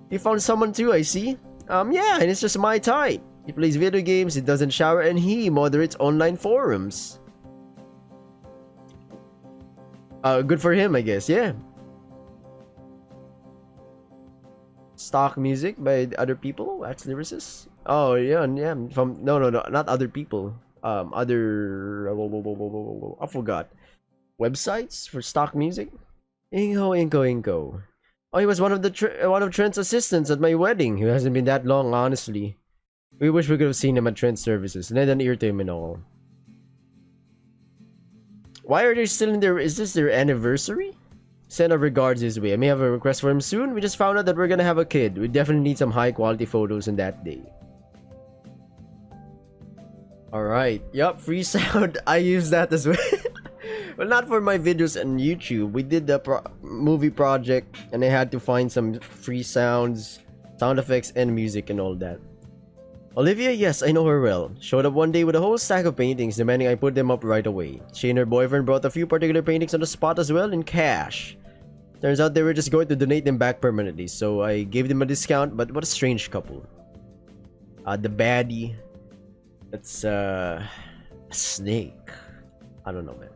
You found someone too, I see. Yeah, and it's just my type. He plays video games, he doesn't shower, and he moderates online forums. Good for him, I guess, yeah. Stock music by other people? Wax lyricists? Oh, yeah, from... No, not other people. Other... I forgot. Websites for stock music? Inko. Oh, he was one of Trent's assistants at my wedding. He hasn't been that long, honestly. We wish we could have seen him at Trent's services. Let an ear to him and all. Why are they still in there? Is this their anniversary? Send our regards his way. I may have a request for him soon. We just found out that we're gonna have a kid. We definitely need some high quality photos on that day. Alright. Yup, free sound. I use that as well. Well, not for my videos on YouTube. We did the movie project and I had to find some free sounds, sound effects, and music and all that. Olivia, yes, I know her well. Showed up one day with a whole stack of paintings, demanding I put them up right away. She and her boyfriend brought a few particular paintings on the spot as well in cash. Turns out they were just going to donate them back permanently, so I gave them a discount, but what a strange couple. The baddie. That's a snake. I don't know, man.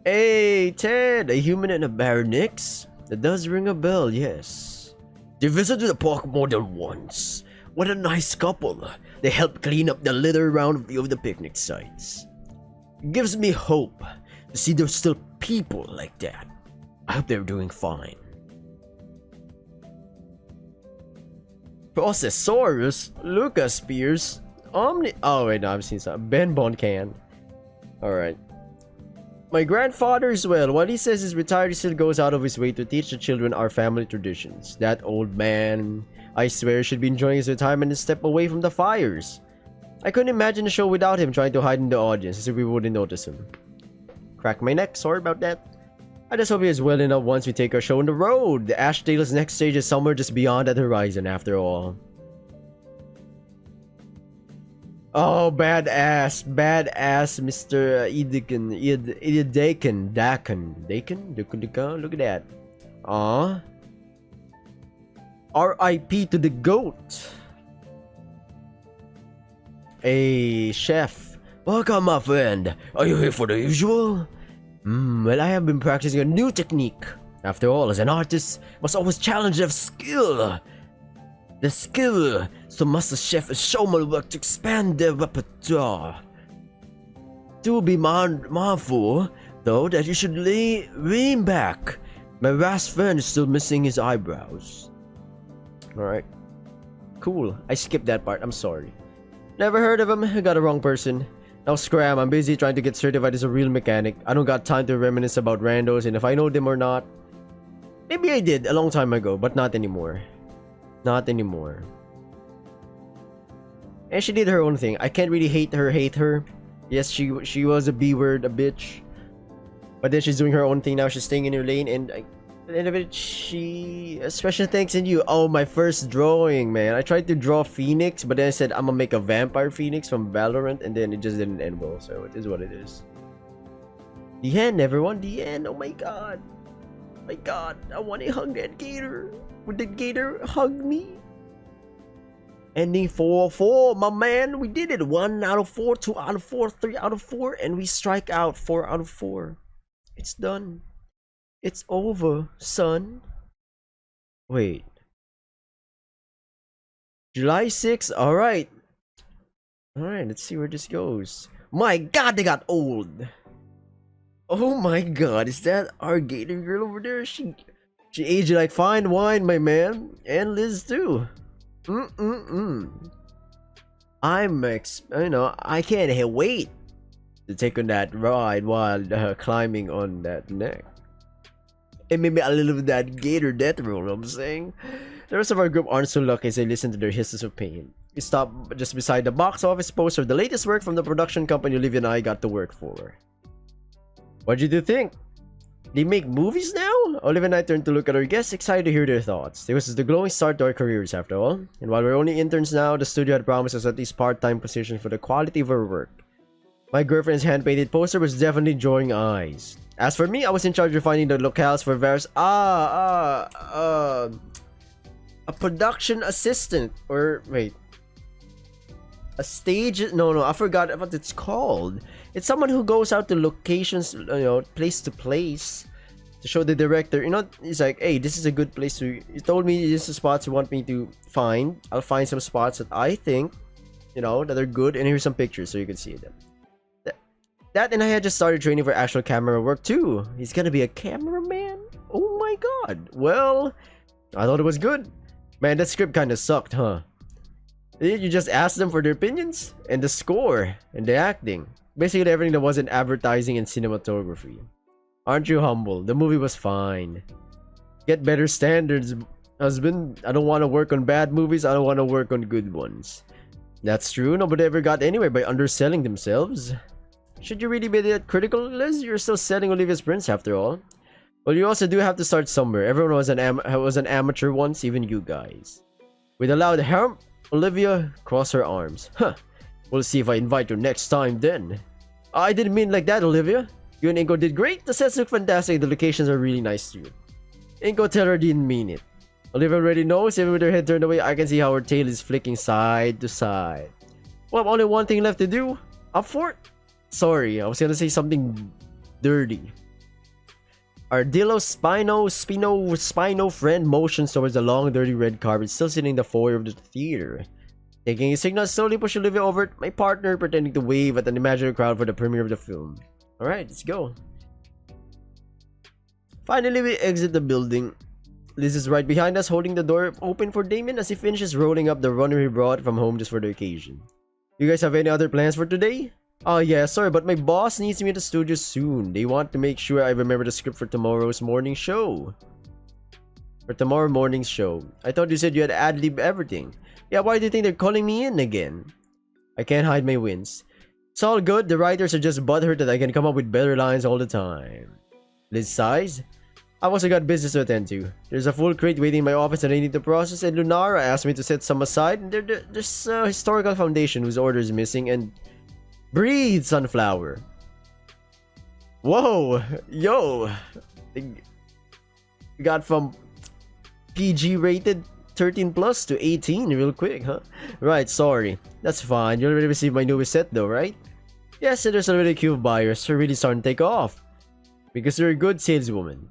Hey, Ted, a human and a baronix? That does ring a bell, yes. They visited the park more than once. What a nice couple. They helped clean up the litter around a few of the picnic sites. It gives me hope to see there's still people like that. I hope they're doing fine. Processorus, Lucas Spears, Omni... Oh wait, no, I've seen some. Ben Boncan. Alright. My grandfather as well. While he says he's retired, he still goes out of his way to teach the children our family traditions. That old man, I swear, should be enjoying his retirement and step away from the fires. I couldn't imagine the show without him trying to hide in the audience as if we wouldn't notice him. Crack my neck, sorry about that. I just hope he is well enough once we take our show on the road. The Ashdale's next stage is somewhere just beyond that horizon after all. Oh, badass, Mr. Dakin, look at that. Aw. R.I.P. to the goat. Hey, chef. Welcome, my friend. Are you here for the usual? Well, I have been practicing a new technique. After all, as an artist, must always challenge their skill. So Master Chef is show my work to expand their repertoire. Do be mindful, though, that you should lean back. My last friend is still missing his eyebrows. Alright. Cool. I skipped that part. I'm sorry. Never heard of him. I got the wrong person. Now scram. I'm busy trying to get certified as a real mechanic. I don't got time to reminisce about randos and if I know them or not. Maybe I did a long time ago, but not anymore. Not anymore. And she did her own thing. I can't really hate her. Yes, she was a B-word, a bitch. But then she's doing her own thing now. She's staying in her lane and She special thanks in you. Oh, my first drawing, man. I tried to draw Phoenix, but then I said I'm gonna make a vampire Phoenix from Valorant, and then it just didn't end well. So it is what it is. The end, everyone. The end. Oh my god. My god. I want to hug that Gator. Did Gator hug me? Ending 4-4, my man. We did it. 1 out of 4, 2 out of 4, 3 out of 4, and we strike out 4 out of 4. It's done. It's over, son. Wait. July 6th? Alright. Alright, let's see where this goes. My god, they got old. Oh my god, is that our Gator girl over there? She aged like fine wine, my man. And Liz too. I can't wait to take on that ride while climbing on that neck. And maybe a little of that Gator death roll, you know what I'm saying? The rest of our group aren't so lucky as they listen to their histories of pain. We stop just beside the box office poster of the latest work from the production company Olivia and I got to work for. What did you think? They make movies now? Olivia and I turned to look at our guests, excited to hear their thoughts. This was the glowing start to our careers after all. And while we're only interns now, the studio had promised us at least part-time positions for the quality of our work. My girlfriend's hand-painted poster was definitely drawing eyes. As for me, I was in charge of finding the locales for various a production assistant, or wait, a stage, no, I forgot what it's called. It's someone who goes out to locations, place to place to show the director, he's like, hey, this is a good place to, he told me this is the spots you want me to find. I'll find some spots that I think, that are good, and here's some pictures so you can see them. That and I had just started training for actual camera work too. He's gonna be a cameraman? Oh my god. Well, I thought it was good. Man, that script kinda sucked, huh? You just asked them for their opinions? And the score, and the acting. Basically everything that wasn't advertising and cinematography. Aren't you humble? The movie was fine. Get better standards, husband. I don't want to work on bad movies, I don't want to work on good ones. That's true, nobody ever got anywhere by underselling themselves. Should you really be that critical, Liz? You're still setting Olivia's prints after all. Well, you also do have to start somewhere. Everyone was an amateur once, even you guys. With a loud harp, Olivia crossed her arms. Huh. We'll see if I invite you next time then. I didn't mean like that, Olivia. You and Inko did great. The sets look fantastic. The locations are really nice too. Inko tell her didn't mean it. Olivia already knows. Even with her head turned away, I can see how her tail is flicking side to side. Well, only one thing left to do. Up for it. Sorry, I was gonna say something dirty. Ardillo Spino friend motions towards the long, dirty red carpet still sitting in the foyer of the theater. Taking a signal, slowly push Olivia over it, my partner pretending to wave at an imaginary crowd for the premiere of the film. Alright, let's go. Finally, we exit the building. Liz is right behind us, holding the door open for Damien as he finishes rolling up the runner he brought from home just for the occasion. You guys have any other plans for today? Oh yeah, sorry, but my boss needs me at the studio soon. They want to make sure I remember the script for tomorrow's morning show. For tomorrow morning's show. I thought you said you had ad-lib everything. Yeah, why do you think they're calling me in again? I can't hide my wins. It's all good, the writers are just butthurt that I can come up with better lines all the time. Liz sighs. I've also got business to attend to. There's a full crate waiting in my office that I need to process, and Lunara asked me to set some aside, and there's a historical foundation whose order is missing, and... Breathe, sunflower. Whoa, yo. We got from PG rated 13 plus to 18 real quick, huh? Right, sorry. That's fine. You already received my newest set though, right? Yes, and there's already a queue of buyers. They're really starting to take off. Because you're a good saleswoman.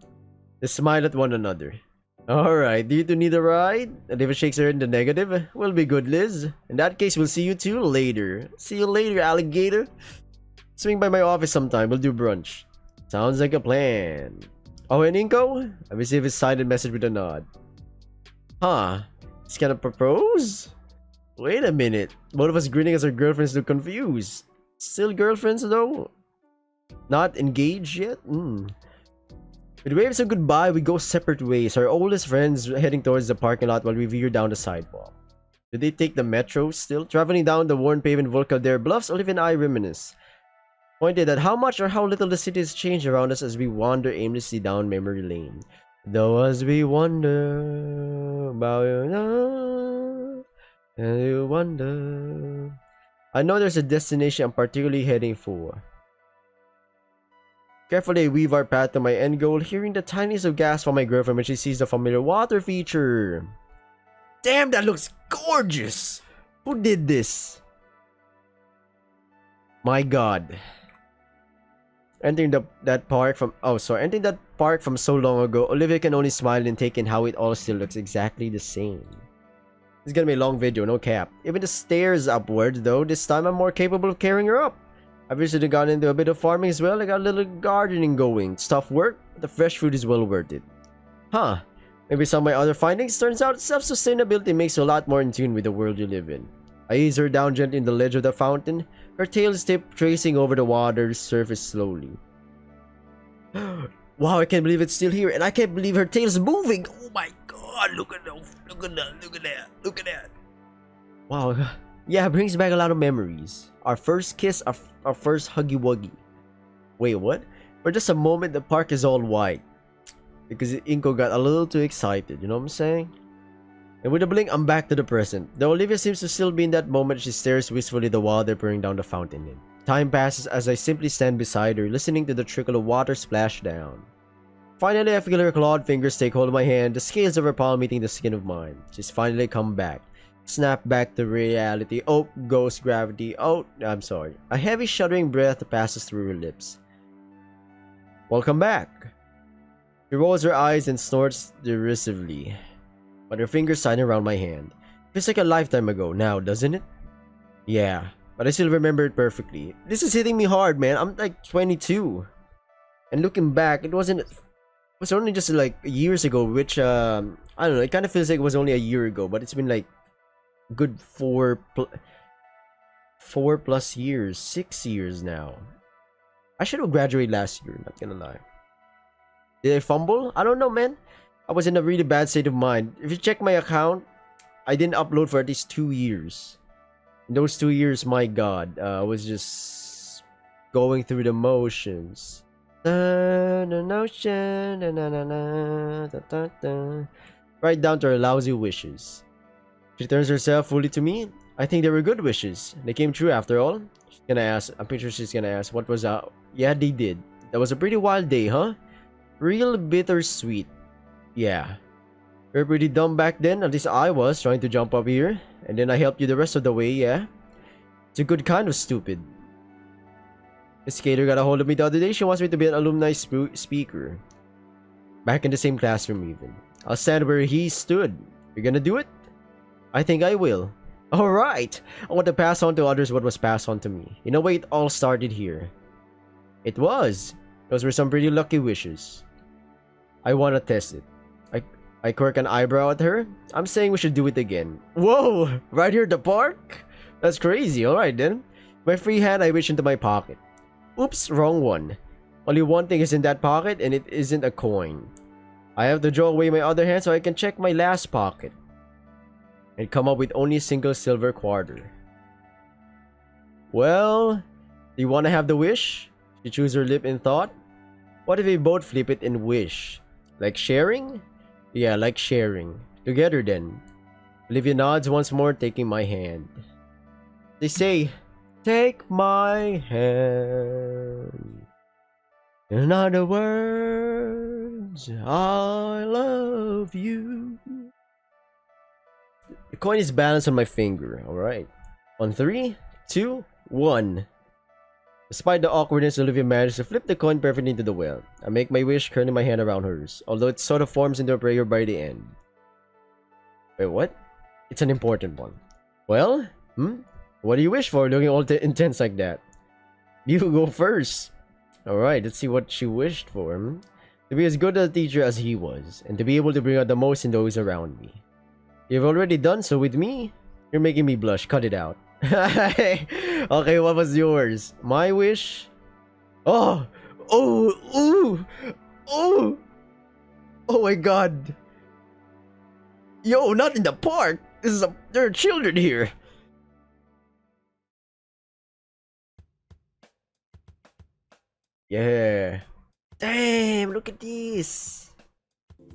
They smile at one another. Alright, do you two need a ride? Olivia shakes her head in the negative. We'll be good, Liz. In that case, we'll see you two later. See you later, alligator. Swing by my office sometime. We'll do brunch. Sounds like a plan. Oh, and Inko? I received his silent message with a nod. Huh? He's gonna propose? Wait a minute. Both of us grinning as our girlfriends look confused. Still girlfriends, though? Not engaged yet? With waves of goodbye, we go separate ways, our oldest friends heading towards the parking lot while we veer down the sidewalk. Did they take the metro still? Traveling down the worn pavement Volcadere bluffs, Olivia and I reminisce. Pointed at how much or how little the city has changed around us as we wander aimlessly down memory lane. Though as we wonder about your love, and you wonder. I know there's a destination I'm particularly heading for. Carefully weave our path to my end goal, hearing the tiniest of gasps from my girlfriend when she sees the familiar water feature. Damn, that looks gorgeous! Who did this? My god. Entering that park from so long ago, Olivia can only smile and take in how it all still looks exactly the same. It's gonna be a long video, no cap. Even the stairs upward, though, this time I'm more capable of carrying her up. I've recently gotten into a bit of farming as well. I got a little gardening going. It's tough work, but the fresh food is well worth it. Huh. Maybe some of my other findings turns out self-sustainability makes you a lot more in tune with the world you live in. I ease her down gently in the ledge of the fountain, her tail tip tracing over the water's surface slowly. Wow, I can't believe it's still here, and I can't believe her tail's moving! Oh my god, look at that, look at that, look at that, look at that. Wow, yeah, it brings back a lot of memories. Our first kiss, our first huggy-wuggy. Wait, what? For just a moment, the park is all white. Because Inko got a little too excited, you know what I'm saying? And with a blink, I'm back to the present. Though Olivia seems to still be in that moment, she stares wistfully at the water pouring down the fountain lid. Time passes as I simply stand beside her, listening to the trickle of water splash down. Finally, I feel her clawed fingers take hold of my hand, the scales of her palm meeting the skin of mine. She's finally come back. Snap back to reality. Oh, ghost gravity. Oh, I'm sorry. A heavy shuddering breath passes through her lips. Welcome back. She rolls her eyes and snorts derisively, but her fingers tighten around my hand. Feels like a lifetime ago now, doesn't it? Yeah, but I still remember it perfectly. This is hitting me hard, man. I'm like 22. And looking back, it was only just like years ago, which, I don't know, it kind of feels like it was only a year ago, but it's been like good 4+ years, 6 years now. I should have graduated last year, not gonna lie. Did I fumble? I don't know, man. I was in a really bad state of mind. If you check my account, I didn't upload for at least 2 years. In those 2 years, my god, I was just going through the motions. Right down to her lousy wishes. She turns herself fully to me. I think they were good wishes. They came true after all. She's gonna ask. I'm pretty sure she's gonna ask, what was that? Yeah, they did. That was a pretty wild day, huh? Real bittersweet. Yeah. You're pretty dumb back then, at least I was, trying to jump up here. And then I helped you the rest of the way, yeah? It's a good kind of stupid. Miss Gator got a hold of me the other day. She wants me to be an alumni speaker. Back in the same classroom even. I'll stand where he stood. You're gonna do it? I think I will. Alright! I want to pass on to others what was passed on to me. In a way, it all started here. It was. Those were some pretty lucky wishes. I want to test it. I quirk an eyebrow at her. I'm saying we should do it again. Whoa! Right here at the park? That's crazy. Alright then. My free hand, I reach into my pocket. Oops, wrong one. Only one thing is in that pocket, and it isn't a coin. I have to draw away my other hand so I can check my last pocket. And come up with only a single silver quarter. Well, do you want to have the wish? She chews her lip in thought. What if we both flip it and wish? Like sharing? Yeah, like sharing. Together then. Olivia nods once more, taking my hand. They say, take my hand. In other words, I love you. The coin is balanced on my finger, alright. On 3, 2, 1. Despite the awkwardness, Olivia manages to flip the coin perfectly into the well. I make my wish, curling my hand around hers, although it sort of forms into a prayer by the end. Wait, what? It's an important one. Well, what do you wish for, looking all intense like that? You go first. Alright, let's see what she wished for. To be as good a teacher as he was, and to be able to bring out the most in those around me. You've already done so with me. You're making me blush. Cut it out. Okay, what was yours? My wish? Oh! Oh! Ooh! Oh! Oh my god! Yo, not in the park! There are children here! Yeah. Damn, look at this!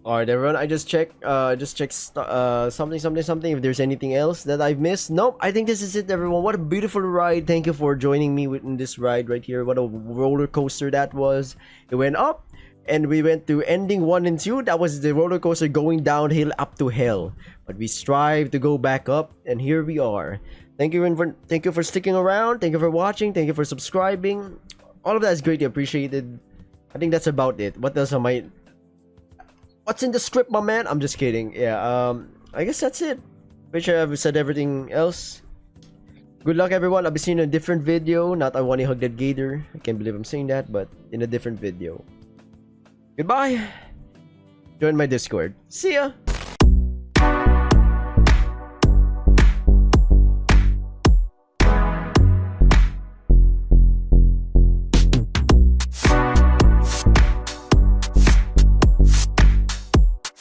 Alright, everyone. I just checked. Something. If there's anything else that I've missed, nope. I think this is it, everyone. What a beautiful ride! Thank you for joining me in this ride right here. What a roller coaster that was. It went up, and we went to ending 1 and 2. That was the roller coaster going downhill up to hell. But we strive to go back up, and here we are. Thank you for sticking around. Thank you for watching. Thank you for subscribing. All of that is greatly appreciated. I think that's about it. What else am I? What's in the script, my man? I'm just kidding. Yeah, I guess that's it. Pretty sure I've said everything else. Good luck, everyone. I'll be seeing you in a different video. Not I Wani hug that gator. I can't believe I'm saying that, but in a different video. Goodbye. Join my Discord. See ya.